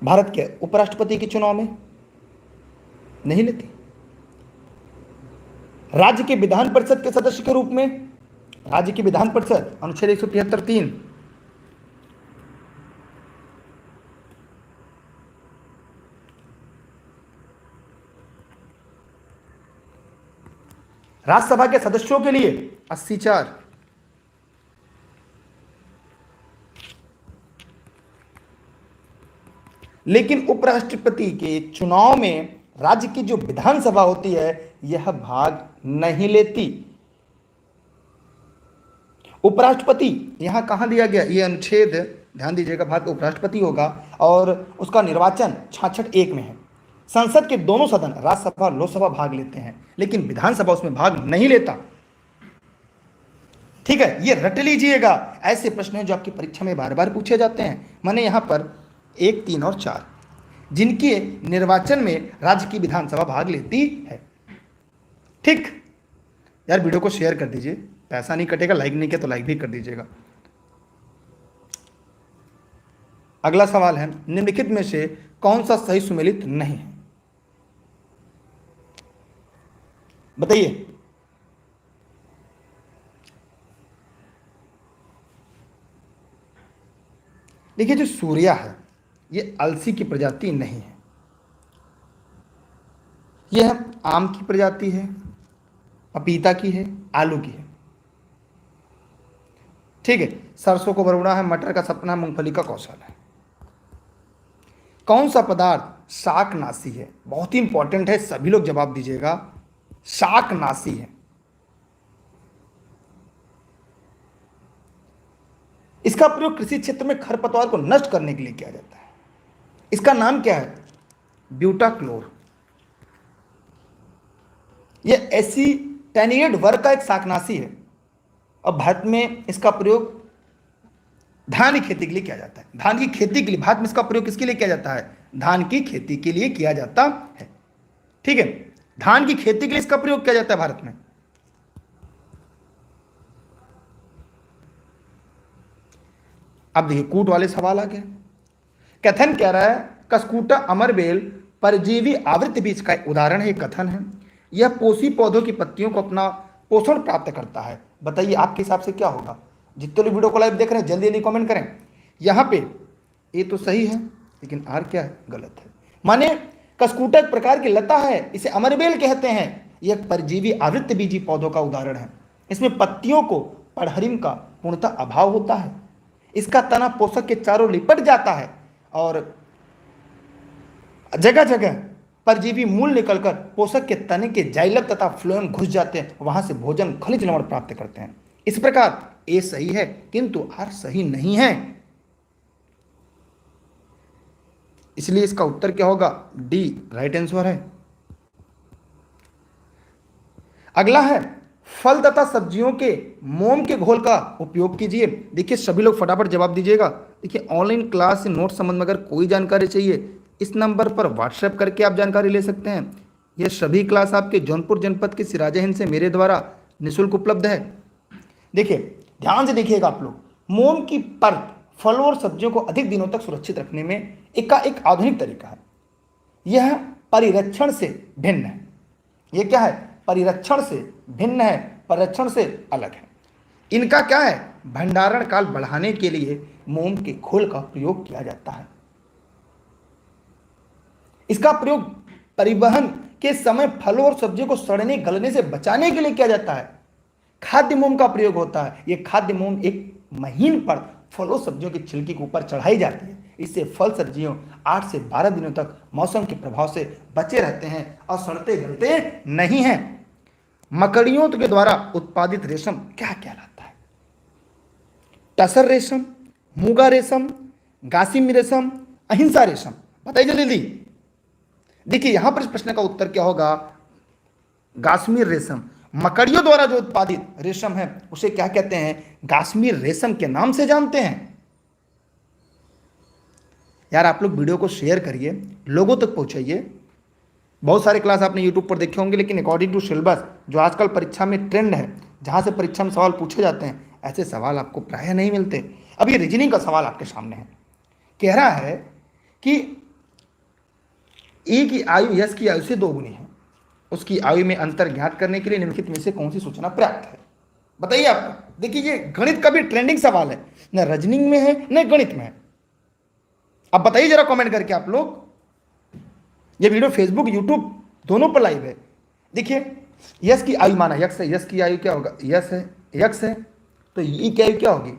भारत के उपराष्ट्रपति के चुनाव में नहीं लेती। राज्य के विधान परिषद के सदस्य के रूप में, राज्य की विधान परिषद अनुच्छेद 173(3) राज्यसभा के सदस्यों के लिए 84, लेकिन उपराष्ट्रपति के चुनाव में राज्य की जो विधानसभा होती है यह भाग नहीं लेती। उपराष्ट्रपति यहां कहां दिया गया? यह अनुच्छेद ध्यान दीजिएगा, भारत का उपराष्ट्रपति होगा और उसका निर्वाचन 66(1) में है। संसद के दोनों सदन राज्यसभा और लोकसभा भाग लेते हैं, लेकिन विधानसभा उसमें भाग नहीं लेता। ठीक है, ये रट लीजिएगा, ऐसे प्रश्न हैं जो आपकी परीक्षा में बार बार पूछे जाते हैं। मैंने यहां पर 1, 3 और 4 जिनके निर्वाचन में राज्य की विधानसभा भाग लेती है। ठीक यार, वीडियो को शेयर कर दीजिए, पैसा नहीं कटेगा, लाइक नहीं किया तो लाइक भी कर दीजिएगा। अगला सवाल है, निम्नलिखित में से कौन सा सही सुमेलित नहीं है? बताइए। देखिए जो सूर्या है ये अलसी की प्रजाति नहीं है, यह आम की प्रजाति है, पपीता की है, आलू की है। ठीक है, सरसों को बरुणा है, मटर का सपना, मूंगफली का कौशल है। कौन सा पदार्थ शाकनाशी है? बहुत ही इंपॉर्टेंट है, सभी लोग जवाब दीजिएगा। शाकनाशी है। इसका प्रयोग कृषि क्षेत्र में खरपतवार को नष्ट करने के लिए किया जाता है। इसका नाम क्या है? ब्यूटाक्लोर। यह एसिटेनिएट वर्ग का एक शाकनाशी है और भारत में इसका प्रयोग धान की खेती के लिए किया जाता है। धान की खेती के लिए भारत में इसका प्रयोग किसके लिए किया जाता है? धान की खेती के लिए किया जाता है। ठीक है, धान की खेती के लिए इसका प्रयोग किया जाता है भारत में। अब देखिए कूट वाले सवाल आ गए। कथन कह रहा है कस्कूटा अमरबेल परजीवी आवृत्ति बीज का एक उदाहरण है, कथन है। यह पोषी पौधों की पत्तियों को अपना पोषण प्राप्त करता है। बताइए आपके हिसाब से क्या होगा? जितने लोग वीडियो को लाइव देख रहे हैं जल्दी जल्दी कमेंट करें। यहां पे ए तो सही है, लेकिन आर क्या है? गलत है। माने कस्कूटा एक प्रकार की लता है, इसे अमरबेल कहते हैं। यह परजीवी आवृत्ति बीजी पौधों का उदाहरण है। इसमें पत्तियों को पड़हरिम का पूर्णतः अभाव होता है। इसका तना पोषक के चारों लिपट जाता है और जगह जगह परजीवी मूल निकलकर पोषक के तने के जाइलम तथा फ्लोएम घुस जाते हैं, वहां से भोजन खनिज लवण प्राप्त करते हैं। इस प्रकार ए सही है, किंतु आर सही नहीं है। इसलिए इसका उत्तर क्या होगा? डी राइट आंसर है। अगला है फल तथा सब्जियों के मोम के घोल का उपयोग कीजिए। देखिए सभी लोग फटाफट जवाब दीजिएगा। देखिए ऑनलाइन क्लास से नोट संबंध में अगर कोई जानकारी चाहिए इस नंबर पर व्हाट्सएप करके आप जानकारी ले सकते हैं। यह सभी क्लास आपके जौनपुर जनपद के सिराजे हिंद से मेरे द्वारा निःशुल्क उपलब्ध है। देखिए ध्यान से देखिएगा आप लोग, मोम की परत फलों और सब्जियों को अधिक दिनों तक सुरक्षित रखने में एक आधुनिक तरीका है। यह परिरक्षण से भिन्न है। यह क्या है? परिरक्षण से भिन्न है, परिरक्षण से अलग है। इनका क्या है? भंडारण काल बढ़ाने के लिए मोम के घोल का प्रयोग किया जाता है। इसका प्रयोग परिवहन के समय फलों और सब्जियों को सड़ने गलने से बचाने के लिए किया जाता है। खाद्य मोम का प्रयोग होता है। यह खाद्य मोम एक महीन पर फलों सब्जियों की छिलकी के ऊपर चढ़ाई जाती है। इससे फल सब्जियों 8 से 12 दिनों तक मौसम के प्रभाव से बचे रहते हैं और सड़ते गलते नहीं हैं। मकड़ियों के द्वारा उत्पादित रेशम क्या कहलाता है? टसर रेशम, मूंगा रेशम, गासिम रेशम, अहिंसा रेशम। बताइए जल्दी। देखिए यहां पर इस प्रश्न का उत्तर क्या होगा? गाश्मीर रेशम। मकड़ियों द्वारा जो उत्पादित रेशम है उसे क्या कहते हैं? गाश्मीर रेशम के नाम से जानते हैं। यार आप लोग वीडियो को शेयर करिए, लोगों तक पहुंचाइए। बहुत सारे क्लास आपने यूट्यूब पर देखे होंगे, लेकिन अकॉर्डिंग टू सिलेबस जो आजकल परीक्षा में ट्रेंड है, जहां से परीक्षा में सवाल पूछे जाते हैं, ऐसे सवाल आपको प्रायः नहीं मिलते। अब ये रीजनिंग का सवाल आपके सामने है। कह रहा है कि ई की आयु यश की आयु से 2 गुनी है, उसकी आयु में अंतर ज्ञात करने के लिए निम्नलिखित में से कौन सी सूचना पर्याप्त है? बताइए आपको। देखिए ये गणित का भी ट्रेंडिंग सवाल है, न रीजनिंग में है न गणित में है। अब बताइए जरा कमेंट करके आप लोग। ये वीडियो फेसबुक यूट्यूब दोनों पर लाइव है। देखिए यश की आयु माना यक्स है, यश की आयु क्या होगा? यश है, यक्स है, तो ई की आयु क्या होगी?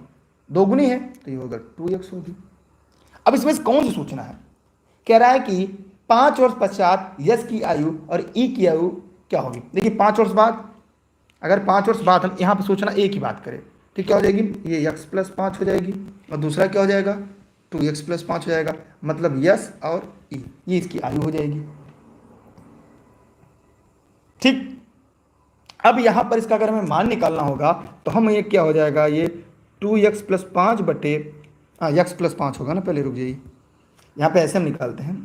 2 गुनी है, तो ये होगा 2x होगी। अब इसमें से कौन सी सूचना है? कह रहा है कि 5 वर्ष पश्चात यश की आयु और ई की आयु क्या होगी? देखिए 5 वर्ष बाद, अगर 5 वर्ष बाद हम यहाँ पर सूचना ए की बात करें तो क्या हो जाएगी? ये x + 5 हो जाएगी, और दूसरा क्या हो जाएगा? 2x + 5 हो जाएगा। मतलब यश और ई, ये इसकी आयु हो जाएगी। ठीक। अब यहाँ पर इसका अगर हमें मान निकालना होगा तो हम ये क्या हो जाएगा? ये 2x + 5 बटे x + 5 होगा ना। पहले रुक जाइए, यहाँ पे ऐसे हम निकालते हैं।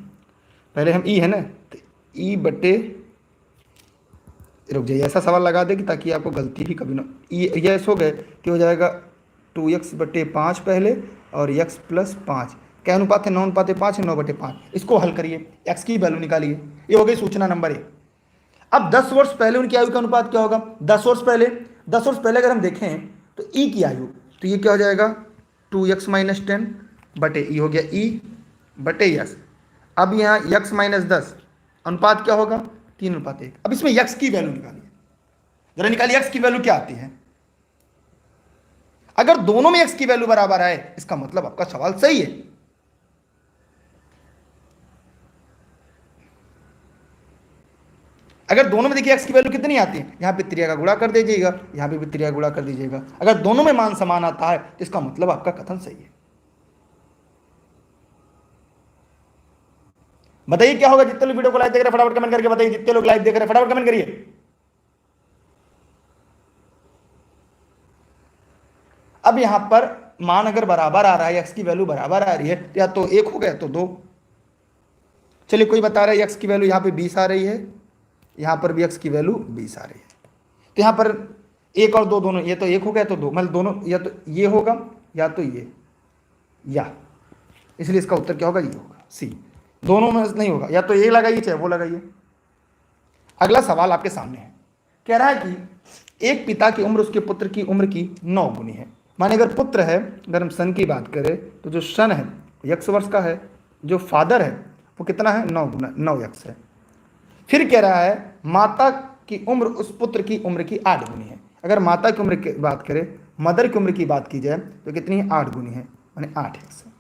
पहले हम ई है ना, तो ई बटे, रुक जाइए ऐसा सवाल लगा दे कि ताकि आपको गलती भी कभी ना। ई यस हो गए तो हो जाएगा 2x बटे 5 पहले और x + 5। क्या अनुपात है? 9:5 है, 9/5। इसको हल करिए, x की वैल्यू निकालिए। ये हो गई सूचना नंबर 1। अब 10 वर्ष पहले उनकी आयु का अनुपात क्या होगा? 10 वर्ष पहले, 10 वर्ष पहले अगर हम देखें तो ई की आयु, तो ये क्या हो जाएगा? 2x - 10 बटे ई हो गया ई बटे यस। अब यहाँ x - 10 अनुपात क्या होगा? 3:1। अब इसमें x की वैल्यू निकालिए, जरा निकालिए x की वैल्यू क्या आती है। अगर दोनों में x की वैल्यू बराबर आए इसका मतलब आपका सवाल सही है। अगर दोनों में देखिए x की वैल्यू कितनी आती है, यहां पे त्रिया का गुणा कर दीजिएगा, यहां पे भी त्रिया गुणा कर दीजिएगा। अगर दोनों में मान समान आता है तो इसका मतलब आपका कथन सही है। बताइए क्या होगा? जितने लोग वीडियो को लाइव देख रहे हैं फटाफट कमेंट करके बताइए। जितने लोग लाइव देख रहे हैं फटाफट कमेंट करिए। अब यहां पर मान अगर बराबर आ रहा है, x की वैल्यू बराबर आ रही है, तो या तो 1 हो गया तो 2। चलिए कोई बता रहा है x की वैल्यू यहां पे 20 आ रही है, यहां पर भी x की वैल्यू 20 आ रही है, तो यहां पर 1 और 2 दोनों, ये तो 1 हो गया तो 2, मतलब दोनों या तो ये होगा या तो ये, या इसलिए इसका उत्तर क्या होगा? ये होगा सी। दोनों में नहीं होगा, या तो ये लगाइए चाहे वो लगाइए। अगला सवाल आपके सामने है। कह रहा है कि एक पिता की उम्र उसके पुत्र की उम्र की 9 गुनी है। माने अगर पुत्र है, अगर हम सन की बात करें तो जो सन है 1 वर्ष का है, जो फादर है वो कितना है? 9x है। फिर कह रहा है माता की उम्र उस पुत्र की उम्र की 8 गुनी है। अगर माता की उम्र की बात करें, मदर की उम्र की बात की जाए तो कितनी है? 8 गुनी है, माने 8x है।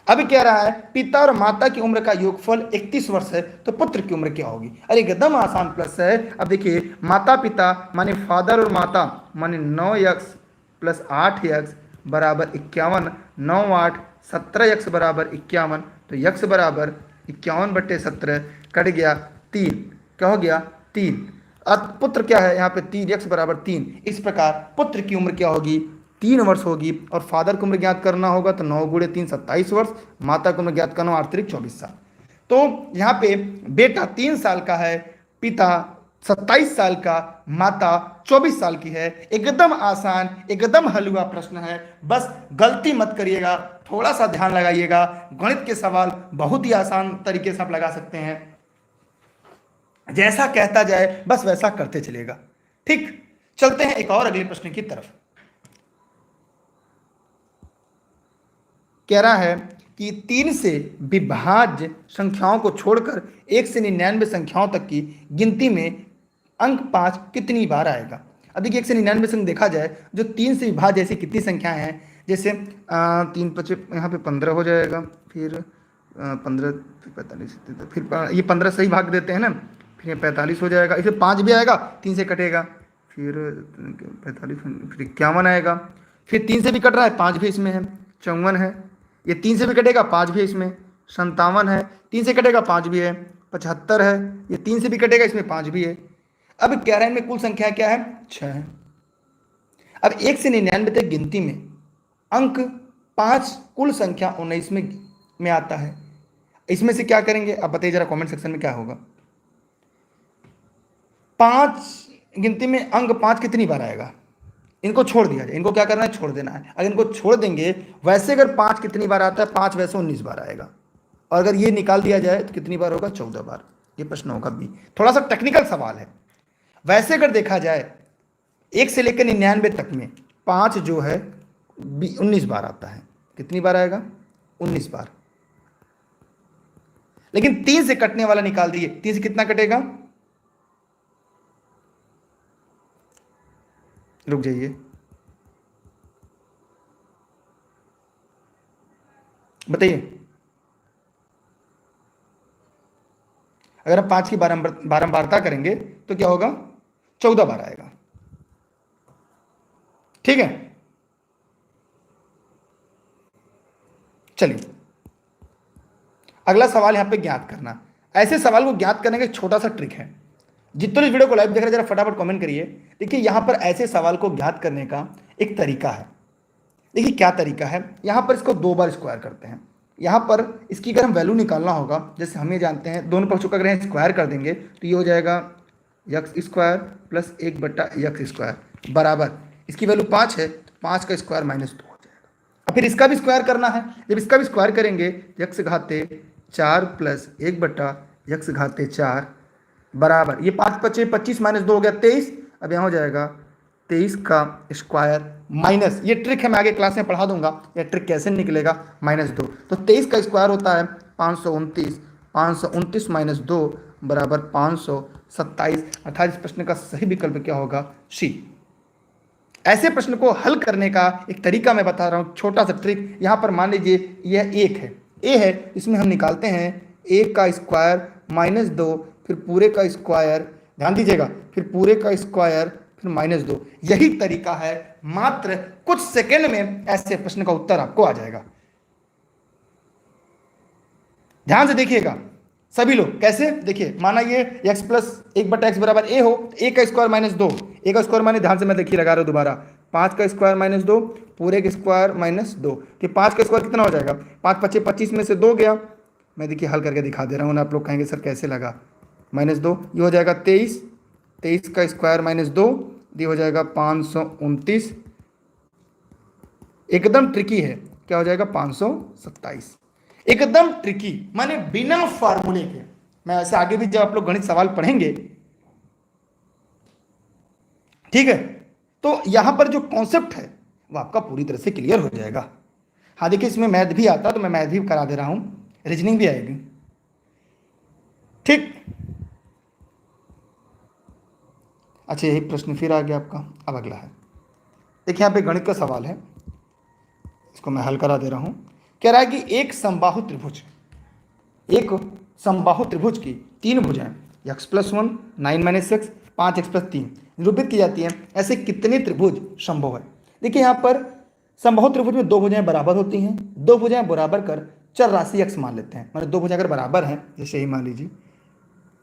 अब कह रहा है पिता और माता की उम्र का योगफल 31 वर्ष है, तो पुत्र की उम्र क्या होगी? अरे एकदम आसान प्लस है। अब देखिए माता पिता माने फादर और माता माने 9x + 8x बराबर 51, 9 8 17x बराबर 51, तो x बराबर 51/17 कट गया 3, क्या हो गया? 3। अब पुत्र क्या है? यहाँ पे 3x बराबर 3। इस प्रकार पुत्र की उम्र क्या होगी? 3 वर्ष होगी। और फादर की उम्र ज्ञात करना होगा तो 9 × 3 27 वर्ष, माता की उम्र ज्ञात करना 8 × 24 साल। तो यहाँ पे बेटा 3 साल का है, पिता 27 साल का, माता 24 साल की है। एकदम आसान, एकदम हलवा प्रश्न है, बस गलती मत करिएगा, थोड़ा सा ध्यान लगाइएगा। गणित के सवाल बहुत ही आसान तरीके से आप लगा सकते हैं, जैसा कहता जाए बस वैसा करते चलेगा। ठीक, चलते हैं एक और अगले प्रश्न की तरफ। कह रहा है कि 3 से विभाज्य संख्याओं को छोड़कर 1 से 99 संख्याओं तक की गिनती में अंक 5 कितनी बार आएगा? अब देखिए 1 से 99 से देखा जाए, जो 3 से विभाज्य ऐसी कितनी संख्याएं हैं, जैसे 3 × 5 यहाँ पे 15 हो जाएगा, फिर 15, 45, फिर ये 15 सही भाग देते हैं ना, फिर ये 45 हो जाएगा, इसे 5 भी आएगा, 3 से कटेगा, फिर 45, फिर 51 आएगा, फिर 3 से भी कट रहा है, 5 भी इसमें है, 54 है, ये 3 से भी कटेगा, 5 भी है इसमें, 57 है, 3 से कटेगा, 5 भी है, 75 है, ये 3 से भी कटेगा, इसमें 5 भी है। अब कह रहे हैं में कुल संख्या क्या है? 6 है। अब 1 से 99 तक गिनती में अंक 5 कुल संख्या 19 में आता है। इसमें से क्या करेंगे आप बताइए जरा कमेंट सेक्शन में, क्या होगा? 5 गिनती में अंक 5 कितनी बार आएगा? इनको छोड़ दिया जाए, इनको क्या करना है? छोड़ देना है। अगर इनको छोड़ देंगे, वैसे अगर 5 कितनी बार आता है? 5 वैसे 19 बार आएगा। और अगर ये निकाल दिया जाए तो कितनी बार होगा? 14 बार। ये प्रश्न होगा बी। थोड़ा सा टेक्निकल सवाल है। वैसे अगर देखा जाए 1 से लेकर 99 तक में 5 जो है 19 बार आता है। कितनी बार आएगा? 19 बार। लेकिन 3 से कटने वाला निकाल दिए, 3 से कितना कटेगा? रुक जाइए, बताइए। अगर आप 5 की बारंबारता करेंगे तो क्या होगा? 14 बार आएगा। ठीक है, चलिए अगला सवाल यहां पे ज्ञात करना। ऐसे सवाल को ज्ञात करने का एक छोटा सा ट्रिक है। जितने इस वीडियो को लाइव देख रहे हैं जरा फटाफट कमेंट करिए। देखिए यहां पर ऐसे सवाल को ज्ञात करने का एक तरीका है। देखिए क्या तरीका है, यहां पर इसको 2 बार स्क्वायर करते हैं। यहां पर इसकी अगर हम वैल्यू निकालना होगा, जैसे हम ये जानते हैं दोनों पक्षों का अगर स्क्वायर कर देंगे तो ये हो जाएगा एक्स स्क्वायर प्लस 1/x² बराबर, इसकी वैल्यू 5 है, 5 का स्क्वायर -2 हो जाएगा। अब फिर इसका भी स्क्वायर करना है। जब इसका भी स्क्वायर करेंगे x घाते 4 प्लस 1/x घाते 4 बराबर, ये 5 × 5 = 25 -2 हो गया 23। अब यहाँ हो जाएगा 23 का स्क्वायर माइनस, ये ट्रिक है मैं आगे क्लास में पढ़ा दूंगा, ये ट्रिक कैसे निकलेगा, -2। तो 23 का स्क्वायर होता है 529, 529 - 2 बराबर 527। अर्थात इस प्रश्न का सही विकल्प क्या होगा? सी। ऐसे प्रश्न को हल करने का एक तरीका मैं बता रहा हूँ, छोटा सा ट्रिक। यहाँ पर मान लीजिए यह 1 है, ए है, इसमें हम निकालते हैं 1 का स्क्वायर -2, फिर पूरे का स्क्वायर, ध्यान दीजिएगा, फिर पूरे का स्क्वायर, फिर -2। यही तरीका है, मात्र कुछ सेकंड में ऐसे प्रश्न का उत्तर आपको आ जाएगा। ध्यान से देखिएगा सभी लोग। कैसे? देखिए माना ये x प्लस 1/x बराबर a हो, a का स्क्वायर -2, a का स्क्वायर माने, ध्यान से मैं देखिए लगा रहा हूँ दोबारा, 5 का स्क्वायर -2 पूरे के स्क्वायर -2, कि 5 का स्क्वायर कितना हो जाएगा? 5 × 5 = 25 में से 2 गया। मैं देखिए हल करके दिखा दे रहा हूँ ना, आप लोग कहेंगे सर कैसे लगा? -2, ये हो जाएगा 23, 23 का स्क्वायर -2, ये हो जाएगा 529। एकदम ट्रिकी है, क्या हो जाएगा? 527। एकदम ट्रिकी, माने बिना फार्मूले के। मैं ऐसे आगे भी जब आप लोग गणित सवाल पढ़ेंगे, ठीक है, तो यहां पर जो कॉन्सेप्ट है वो आपका पूरी तरह से क्लियर हो जाएगा। हाँ देखिए, इसमें मैथ भी आता तो मैं मैथ भी करा दे रहा हूं, रीजनिंग भी आएगी। ठीक, अच्छा यही प्रश्न फिर आ गया आपका। अब अगला है, देखिए यहाँ पे गणित का सवाल है, इसको मैं हल करा दे रहा हूं। कह रहा है कि एक समबाहु त्रिभुज, एक समबाहु त्रिभुज की 3 भुजाएं x + 1 9 - x 5x + 3 निरूपित की जाती हैं, ऐसे कितने त्रिभुज संभव है? देखिए यहाँ पर समबाहु त्रिभुज में 2 भुजाएं बराबर होती हैं। 2 भुजाएं बराबर कर चर राशि x मान लेते हैं, मतलब 2 भुजाएं अगर बराबर हैं, जैसे ही मान लीजिए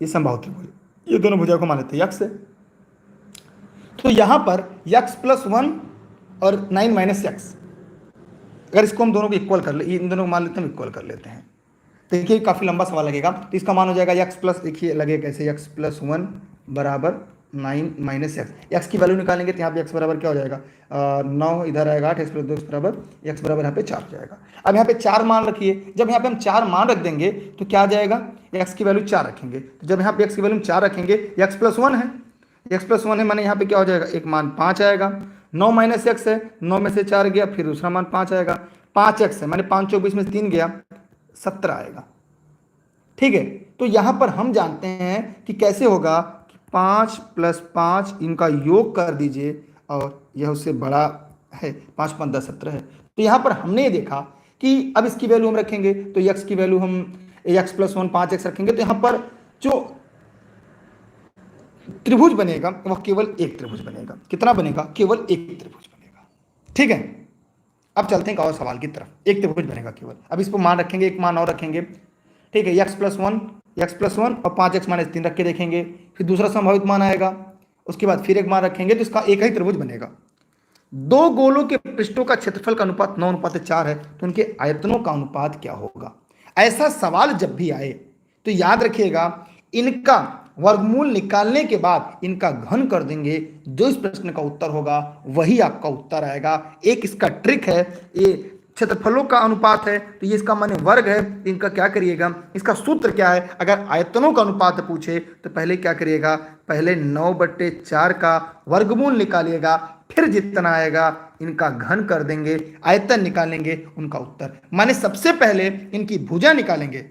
ये समबाहु त्रिभुज, ये दोनों भुजाओं को मान लेते हैं x से। तो यहाँ पर x + 1 और 9 - x, अगर इसको हम दोनों को इक्वल कर ले, इन दोनों को मान लेते हैं, इक्वल कर लेते हैं। देखिए काफ़ी लंबा सवाल लगेगा, तो इसका मान हो जाएगा x प्लस, देखिए लगेगा कैसे, x + 1 बराबर 9 - x। x की वैल्यू निकालेंगे तो यहाँ पे x बराबर क्या हो जाएगा? 9 इधर आएगा 8, x + 2 बराबर, x बराबर यहाँ पे 4 हो जाएगा। अब यहाँ पे 4 मान रखिए, जब यहाँ पे हम 4 मान रख देंगे तो क्या आ जाएगा? x की वैल्यू 4 रखेंगे, तो जब यहाँ पे x की वैल्यू 4 रखेंगे, x + 1 है, x + 1 है, माने यहाँ पे क्या हो जाएगा? एक मान 5 आएगा। 9 - x है, 9 में से 4 गया, फिर दूसरा मान 5 आएगा। 5x है, माने 5 × 24 में से 3 गया, 17 आएगा। ठीक है, तो यहां पर हम जानते हैं कि कैसे होगा कि 5 + 5 इनका योग कर दीजिए और यह उससे बड़ा है, 5 × 5 = 10 17 है। तो यहां पर हमने ये देखा कि अब इसकी वैल्यू हम रखेंगे तो x की वैल्यू हम x + 1 5x रखेंगे, तो यहां पर जो त्रिभुज बनेगा वह केवल एक त्रिभुज बनेगा। कितना बनेगा? केवल एक त्रिभुज बनेगा। ठीक है, अब चलते हैं एक और सवाल की तरफ। एक त्रिभुज बनेगा केवल। अब इसको मान रखेंगे, एक मान और रखेंगे। ठीक है, x+1 और 5x - 3 रख के देखेंगे। फिर दूसरा संभावित मान आएगा, उसके बाद फिर एक मान रखेंगे, तो इसका एक ही त्रिभुज बनेगा। दो गोलों के पृष्ठों का क्षेत्रफल का अनुपात 9:4 है, तो उनके आयतनों का अनुपात क्या होगा? ऐसा सवाल जब भी आए तो याद रखिएगा, इनका वर्गमूल निकालने के बाद इनका घन कर देंगे, जो इस प्रश्न का उत्तर होगा वही आपका उत्तर आएगा। एक इसका ट्रिक है, ये क्षेत्रफलों का अनुपात है तो ये इसका माने वर्ग है। इनका क्या करिएगा, इसका सूत्र क्या है? अगर आयतनों का अनुपात पूछे तो पहले क्या करिएगा, पहले 9/4 का वर्गमूल निकालिएगा, फिर जितना आएगा इनका घन कर देंगे, आयतन निकालेंगे, उनका उत्तर। माने सबसे पहले इनकी भुजा निकालेंगे,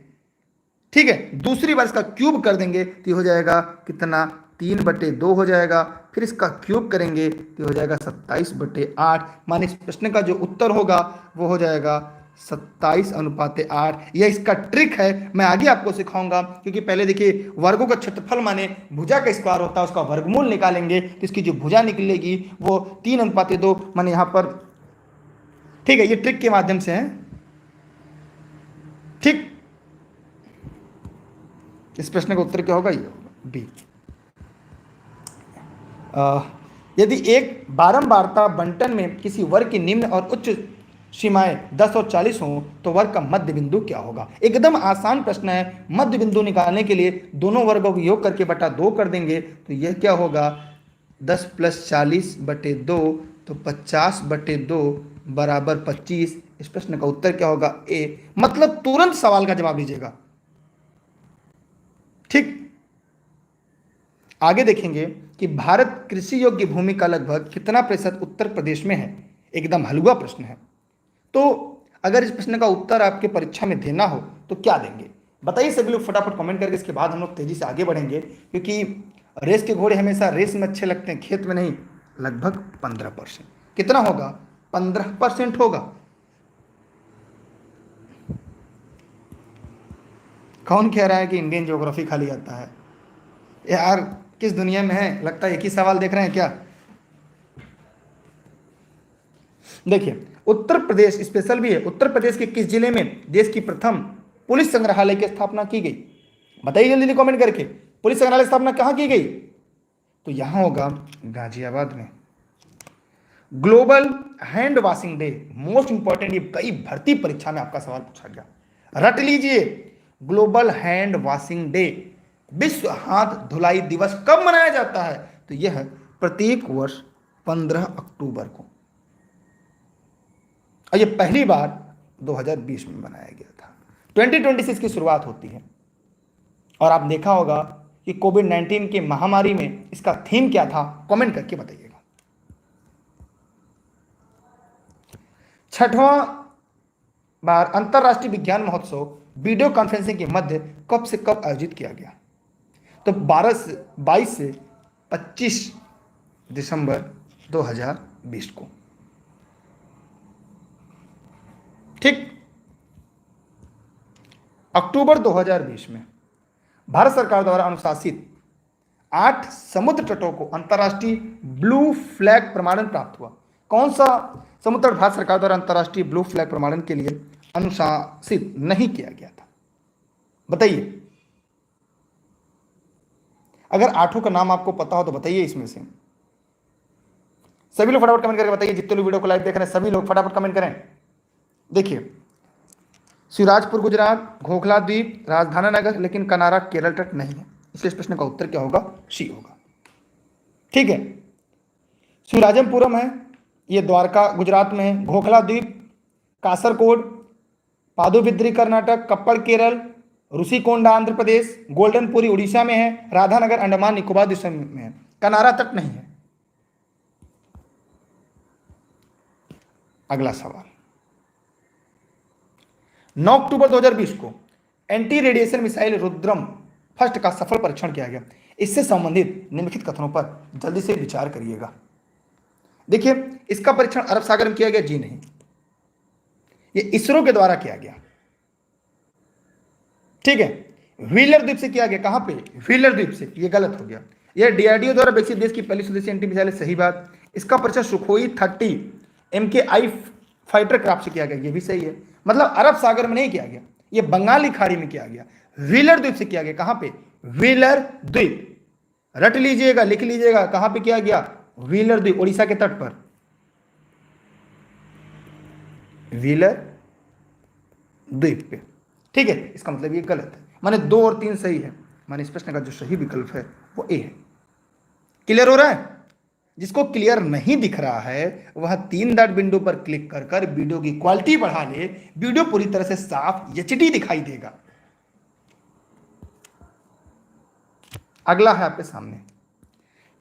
ठीक है, दूसरी बार इसका क्यूब कर देंगे तो हो जाएगा कितना, 3/2 हो जाएगा। फिर इसका क्यूब करेंगे तो हो जाएगा 27/8। माने इस प्रश्न का जो उत्तर होगा वो हो जाएगा 27:8। यह इसका ट्रिक है, मैं आगे आपको सिखाऊंगा। क्योंकि पहले देखिए, वर्गों का क्षेत्रफल माने भुजा का स्क्वायर होता है, उसका वर्गमूल निकालेंगे तो इसकी जो भुजा निकलेगी वो 3:2 माने यहां पर। ठीक है, ये ट्रिक के माध्यम से है। ठीक, इस प्रश्न का उत्तर क्या होगा? ये होगा बी। यदि एक बारंबारता बंटन में किसी वर्ग की निम्न और उच्च सीमाएं 10 और 40 हों तो वर्ग का मध्य बिंदु क्या होगा? एकदम आसान प्रश्न है। मध्य बिंदु निकालने के लिए दोनों वर्गों को योग करके बटा 2 कर देंगे तो यह क्या होगा, 10 + 40/2 तो 50/2 बराबर 25। इस प्रश्न का उत्तर क्या होगा? ए। मतलब तुरंत सवाल का जवाब लीजिएगा। ठीक, आगे देखेंगे कि भारत कृषि योग्य भूमि का लगभग कितना प्रतिशत उत्तर प्रदेश में है? एकदम हलवा प्रश्न है। तो अगर इस प्रश्न का उत्तर आपके परीक्षा में देना हो तो क्या देंगे बताइए सभी लोग फटाफट कमेंट करके। इसके बाद हम लोग तेजी से आगे बढ़ेंगे, क्योंकि रेस के घोड़े हमेशा रेस में अच्छे लगते हैं, खेत में नहीं। लगभग 15%। कितना होगा? 15% होगा। कौन कह रहा है कि इंडियन ज्योग्राफी खाली आता है? यार किस दुनिया में है, लगता है एक ही सवाल देख रहे हैं क्या? देखिए, उत्तर प्रदेश स्पेशल भी है। उत्तर प्रदेश के किस जिले में देश की प्रथम पुलिस संग्रहालय की स्थापना की गई? बताइए जल्दी कमेंट करके, पुलिस संग्रहालय की स्थापना कहां की गई? तो यहां होगा गाजियाबाद में। Global hand washing day, most important, ये कई भर्ती परीक्षा में आपका सवाल पूछा गया, रट लीजिए। ग्लोबल हैंड वॉशिंग डे, विश्व हाथ धुलाई दिवस कब मनाया जाता है? तो यह प्रत्येक वर्ष 15 अक्टूबर को, और यह पहली बार 2020 में बनाया गया था। 2026 की शुरुआत होती है। और आप देखा होगा कि कोविड-19 की महामारी में इसका थीम क्या था, कमेंट करके बताइएगा। 6वां बार अंतरराष्ट्रीय विज्ञान महोत्सव वीडियो कॉन्फ्रेंसिंग के मध्य कब से कब आयोजित किया गया? तो 22 से 25 दिसंबर 2020 को। ठीक, अक्टूबर 2020 में भारत सरकार द्वारा अनुशासित 8 समुद्र तटों को अंतर्राष्ट्रीय ब्लू फ्लैग प्रमाणन प्राप्त हुआ। कौन सा समुद्र तट भारत सरकार द्वारा अंतर्राष्ट्रीय ब्लू फ्लैग प्रमाणन के लिए अनुशासित नहीं किया गया था? बताइए। अगर 8 का नाम आपको पता हो तो बताइए इसमें से। सभी लोग फटाफट कमेंट करके बताइए, जितने लोग वीडियो को लाइव देख रहे हैं सभी लोग फटाफट कमेंट करें। देखिए, शिवराजपुर गुजरात, खोखला द्वीप, राजधानी नगर, लेकिन कनारा केरल तट नहीं है, इसलिए इस प्रश्न का उत्तर क्या होगा? सी होगा। ठीक है, शिवराजमपुरम है, ये द्वारका गुजरात में है। खोखला द्वीप कासरकोड, पादुबिद्री कर्नाटक, कप्पड़ केरल, ऋषिकोंडा आंध्र प्रदेश, गोल्डनपुरी उड़ीसा में है, राधानगर अंडमान निकोबार द्वीप में है, कनारा तट नहीं है। अगला सवाल, 9 अक्टूबर 2020 को anti radiation missile Rudram first का सफल परीक्षण किया गया। इससे संबंधित निम्नलिखित कथनों पर जल्दी से विचार करिएगा। देखिए, इसका परीक्षण अरब सागर में किया गया? जी नहीं, ये इसरो के द्वारा किया गया, ठीक है। व्हीलर द्वीप से किया गया, कहां पे, व्हीलर द्वीप से, ये गलत हो गया। यह डीआरडीओ द्वारा विकसित देश की पहली स्वदेशी एंटी मिसाइल, सही बात। इसका परिचय सुखोई 30 MKI फाइटर क्राफ्ट से किया गया, ये भी सही है। मतलब अरब सागर में नहीं किया गया, ये बंगाली खाड़ी में किया गया, व्हीलर द्वीप से किया गया। कहां पे, व्हीलर द्वीप, रट लीजिएगा, लिख लीजिएगा, कहां पे किया गया, व्हीलर द्वीप, उड़ीसा के तट पर, व्हीलर द्वीप पे, ठीक है। इसका मतलब ये गलत है, माने 2 और 3 सही है, माने इस प्रश्न का जो सही विकल्प है वो ए है। क्लियर हो रहा है? जिसको क्लियर नहीं दिख रहा है वह 3 डॉट बिंदु पर क्लिक कर कर वीडियो की क्वालिटी बढ़ा ले, वीडियो पूरी तरह से साफ एचडी दिखाई देगा। अगला है आपके सामने,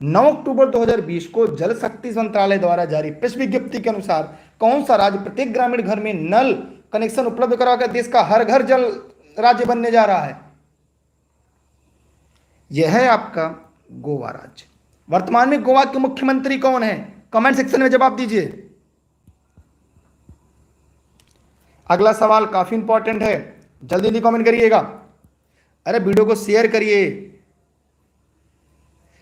9 अक्टूबर 2020 को जल शक्ति मंत्रालय द्वारा जारी प्रेस विज्ञप्ति के अनुसार कौन सा राज्य प्रत्येक ग्रामीण घर में नल कनेक्शन उपलब्ध कराकर देश का हर घर जल राज्य बनने जा रहा है? यह है आपका गोवा राज्य। वर्तमान में गोवा के मुख्यमंत्री कौन है? कमेंट सेक्शन में जवाब दीजिए। अगला सवाल काफी इंपॉर्टेंट है, जल्दी जल्दी कमेंट करिएगा। अरे वीडियो को शेयर करिए,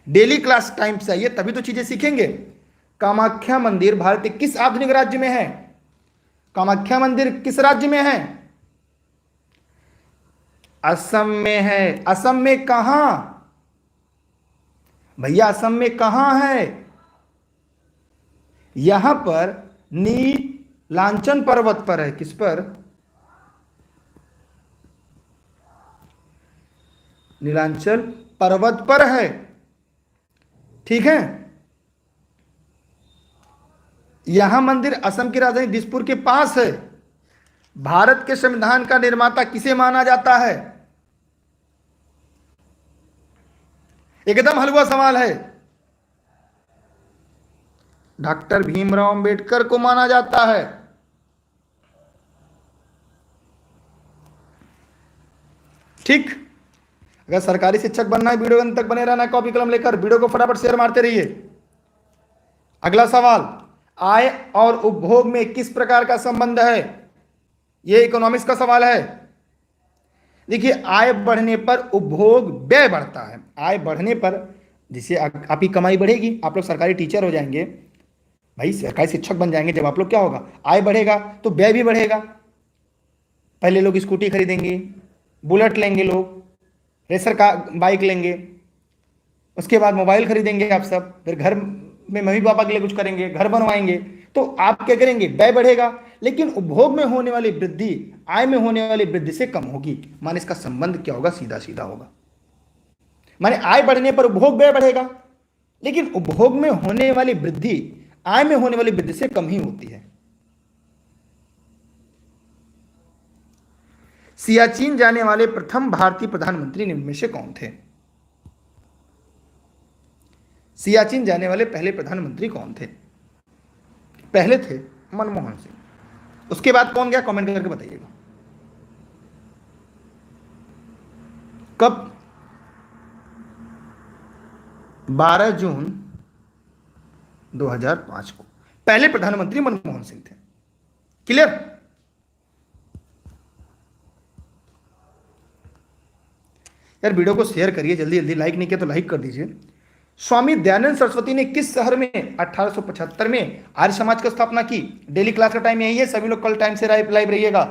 डेली क्लास टाइम से आइए, तभी तो चीजें सीखेंगे। कामाख्या मंदिर भारत के किस आधुनिक राज्य में है? कामाख्या मंदिर किस राज्य में है? असम में है। असम में कहां भैया, असम में कहां है? यहां पर नीलांचल पर्वत पर है। किस पर? नीलांचल पर्वत पर है, ठीक है। यहां मंदिर असम की राजधानी दिसपुर के पास है। भारत के संविधान का निर्माता किसे माना जाता है? एकदम हलवा सवाल है। डॉक्टर भीमराव अंबेडकर को माना जाता है। ठीक, अगर सरकारी शिक्षक बनना है, वीडियो अंत तक बने रहना है, कॉपी कलम लेकर वीडियो को फटाफट शेयर मारते रहिए। अगला सवाल, आय और उपभोग में किस प्रकार का संबंध है? यह इकोनॉमिक्स का सवाल है। देखिए, आय बढ़ने पर उपभोग व्यय बढ़ता है। आय बढ़ने पर जिससे आपकी कमाई बढ़ेगी, आप लोग सरकारी टीचर हो जाएंगे, भाई सरकारी शिक्षक बन जाएंगे जब आप लोग, क्या होगा, आय बढ़ेगा तो व्यय भी बढ़ेगा। पहले लोग स्कूटी खरीदेंगे, बुलेट लेंगे, लोग रेसर का बाइक लेंगे, उसके बाद मोबाइल खरीदेंगे आप सब, फिर घर में मम्मी पापा के लिए कुछ करेंगे, घर बनवाएंगे, तो आप क्या करेंगे, व्यय बढ़ेगा। लेकिन उपभोग में होने वाली वृद्धि आय में होने वाली वृद्धि से कम होगी। माने इसका संबंध क्या होगा, सीधा सीधा होगा। माने आय बढ़ने पर उपभोग व्यय बढ़ेगा, लेकिन उपभोग में होने वाली वृद्धि आय में होने वाली वृद्धि से कम ही होती है। सियाचिन जाने वाले प्रथम भारतीय प्रधानमंत्री निम्न में से कौन थे? सियाचिन जाने वाले पहले प्रधानमंत्री कौन थे? पहले थे मनमोहन सिंह। उसके बाद कौन गया, कमेंट करके बताइएगा। कब? 12 जून 2005 को पहले प्रधानमंत्री मनमोहन सिंह थे। क्लियर? यार वीडियो को शेयर करिए जल्दी जल्दी, लाइक नहीं किया तो लाइक कर दीजिए। स्वामी दयानंद सरस्वती ने किस शहर में 1875 में आर्य समाज की स्थापना की? डेली क्लास का टाइम यही है, सभी लोग कल टाइम से लाइव रहिएगा।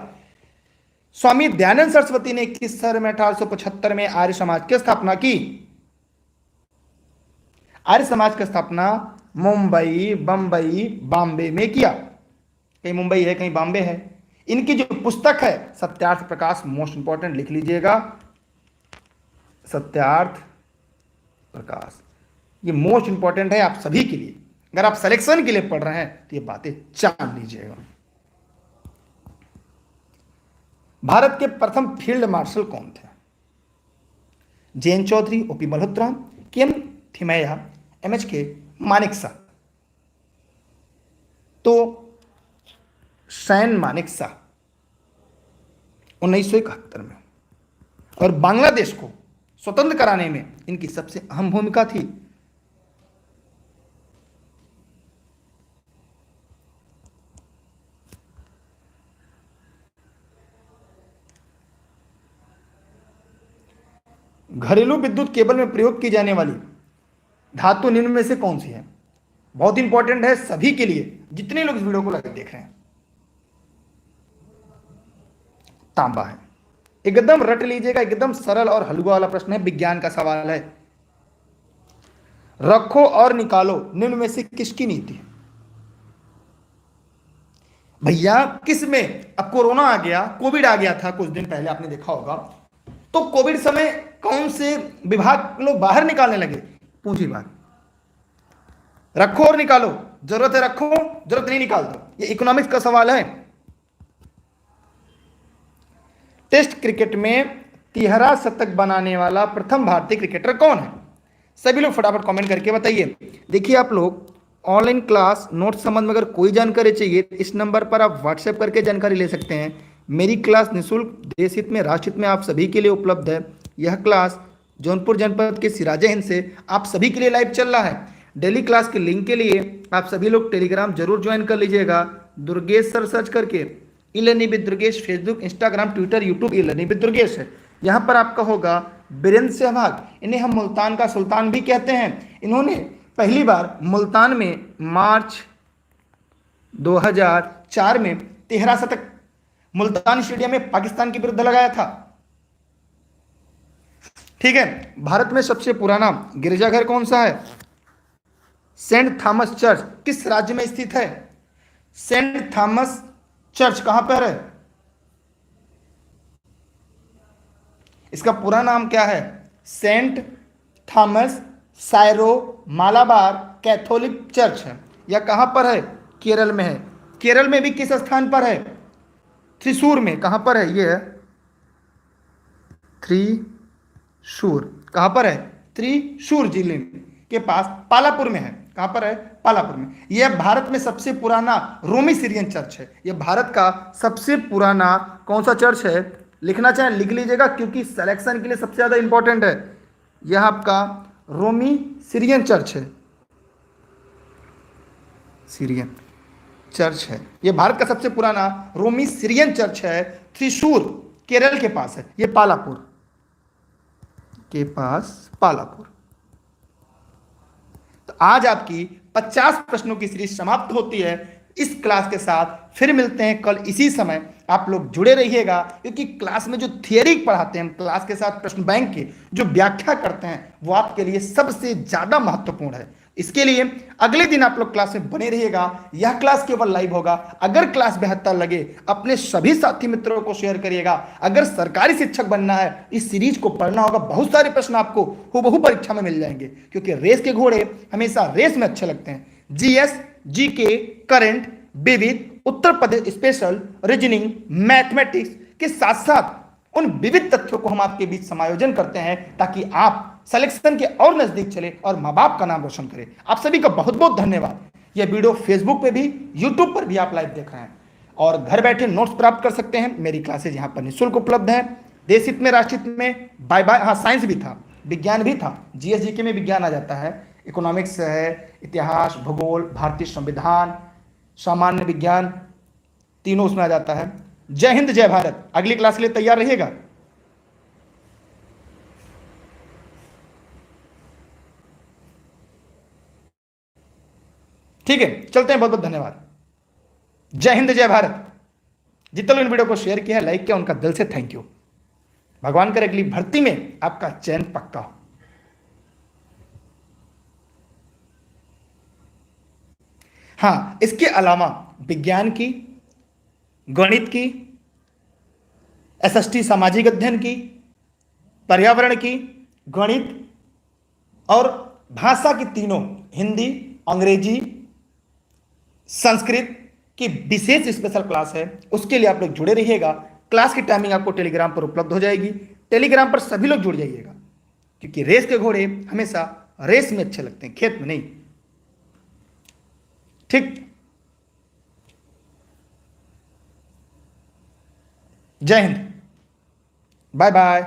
स्वामी दयानंद सरस्वती ने किस शहर में 1875 में आर्य समाज की स्थापना की? आर्य समाज की स्थापना मुंबई, बंबई, बॉम्बे में किया। कहीं मुंबई है, कहीं बॉम्बे है। इनकी जो पुस्तक है सत्यार्थ प्रकाश, मोस्ट इंपॉर्टेंट, लिख लीजिएगा, सत्यार्थ प्रकाश, ये मोस्ट इंपॉर्टेंट है आप सभी के लिए। अगर आप सिलेक्शन के लिए पढ़ रहे हैं तो ये बातें जान लीजिएगा। भारत के प्रथम फील्ड मार्शल कौन थे? जैन चौधरी, ओपी मल्होत्रा, के एम थिमैया, MHK मानेकशॉ। तो सैन मानेकशॉ 1971 में। और बांग्लादेश को स्वतंत्र कराने में इनकी सबसे अहम भूमिका थी। घरेलू विद्युत केबल में प्रयोग की जाने वाली धातु निम्न में से कौन सी है? बहुत इंपॉर्टेंट है सभी के लिए, जितने लोग इस वीडियो को लाइव देख रहे हैं। तांबा है। एकदम रट लीजिएगा, एकदम सरल और हलवा वाला प्रश्न है, विज्ञान का सवाल है। रखो और निकालो निम्न में से किसकी नीति है? भैया किस में? अब कोरोना आ गया, कोविड आ गया था कुछ दिन पहले, आपने देखा होगा, तो कोविड समय कौन से विभाग लोग बाहर निकालने लगे? पूंजी विभाग। रखो और निकालो, जरूरत है रखो, जरूरत नहीं निकाल दो, ये इकोनॉमिक्स का सवाल है। टेस्ट क्रिकेट में 13 शतक बनाने वाला प्रथम भारतीय क्रिकेटर कौन है? सभी लोग फटाफट कमेंट करके बताइए। देखिए आप लोग ऑनलाइन क्लास नोट संबंध में अगर कोई जानकारी चाहिए, इस नंबर पर आप व्हाट्सएप करके जानकारी ले सकते हैं। मेरी क्लास निःशुल्क देश हित में राष्ट्र हित में आप सभी के लिए उपलब्ध है। यह क्लास जौनपुर जनपद के सिराजे हिंद से आप सभी के लिए लाइव चल रहा है। डेली क्लास के लिंक के लिए आप सभी लोग टेलीग्राम जरूर ज्वाइन कर लीजिएगा। दुर्गेश सर सर्च करके, e learning with Durgesh, Facebook, Instagram, Twitter, YouTube e learning with Durgesh है। यहाँ पर आपका होगा वीरेंद्र सहवाग, इन्हें हम मुल्तान का सुल्तान भी कहते हैं। इन्होंने पहली बार मुल्तान में मार्च 2004 में 13 शतक मुल्तान स्टेडियम में पाकिस्तान के विरुद्ध लगाया था। ठीक है। भारत में सबसे पुराना गिरजाघर कौन सा है? सेंट थॉमस चर्च किस राज्य में स्थित है? सेंट थॉमस चर्च कहां पर है? इसका पूरा नाम क्या है? Saint Thomas Syro Malabar Catholic Church है। यह कहां पर है? केरल में है। केरल में भी किस स्थान पर है? त्रिशूर में। कहां पर है? यह त्रिशूर कहां पर है? त्रिशूर जिले के पास पालापुर में है। कहां पर है? पालापुर में। यह भारत में सबसे पुराना रोमी सीरियन चर्च है। यह भारत का सबसे पुराना कौन सा चर्च है? लिखना चाहें लिख लीजिएगा, क्योंकि सिलेक्शन के लिए सबसे ज्यादा इंपॉर्टेंट है। यह आपका रोमी सीरियन चर्च है, सीरियन चर्च है। यह भारत का सबसे पुराना रोमी सीरियन चर्च है। त्रिशूर केरल के पास है। यह पालापुर के पास, पालापुर। तो आज आपकी 50 प्रश्नों की सीरीज समाप्त होती है। इस क्लास के साथ फिर मिलते हैं कल इसी समय। आप लोग जुड़े रहिएगा, क्योंकि क्लास में जो थियरी पढ़ाते हैं हम, क्लास के साथ प्रश्न बैंक की जो व्याख्या करते हैं, वो आपके लिए सबसे ज्यादा महत्वपूर्ण है। इसके लिए अगले दिन आप लोग क्लास में बने रहिएगा। यह क्लास केवल लाइव होगा। अगर क्लास बेहतर लगे अपने सभी साथी मित्रों को शेयर करिएगा। अगर सरकारी शिक्षक बनना है, इस सीरीज को पढ़ना होगा। बहुत सारे प्रश्न आपको हूबहू परीक्षा में मिल जाएंगे, क्योंकि रेस के घोड़े हमेशा रेस में अच्छे लगते हैं। जीएस, जीके, करंट, विविध, Uttar Pradesh special, reasoning, mathematics के साथ साथ उन विविध तथ्यों को हम आपके बीच समायोजन करते हैं, ताकि आप सिलेक्शन के और नजदीक चले और मां बाप का नाम रोशन करें। आप सभी का बहुत बहुत धन्यवाद। यह वीडियो फेसबुक पे भी, यूट्यूब पर भी आप लाइव देख रहे हैं, और घर बैठे नोट्स प्राप्त कर सकते हैं। मेरी क्लासेज यहाँ पर निःशुल्क उपलब्ध है। देश हित में, राष्ट्र हित में, बाय बाय। हाँ, साइंस भी था, विज्ञान भी था। जीएस जीके में विज्ञान आ जाता है, इकोनॉमिक्स है, इतिहास, भूगोल, भारतीय संविधान, सामान्य विज्ञान, तीनों उसमें आ जाता है। जय हिंद, जय भारत। अगली क्लास के लिए तैयार रहिएगा। ठीक है, चलते हैं। बहुत बहुत धन्यवाद। जय हिंद, जय भारत। जितने लोग इन वीडियो को शेयर किया है, लाइक किया, उनका दिल से थैंक यू। भगवान करे अगली भर्ती में आपका चयन पक्का हो। हाँ, इसके अलावा विज्ञान की, गणित की, एसएसटी सामाजिक अध्ययन की, पर्यावरण की, गणित और भाषा की, तीनों हिंदी, अंग्रेजी, संस्कृत की विशेष स्पेशल क्लास है। उसके लिए आप लोग जुड़े रहिएगा। क्लास की टाइमिंग आपको टेलीग्राम पर उपलब्ध हो जाएगी। टेलीग्राम पर सभी लोग जुड़ जाइएगा, क्योंकि रेस के घोड़े हमेशा रेस में अच्छे लगते हैं, खेत में नहीं। ठीक। जय हिंद, बाय बाय।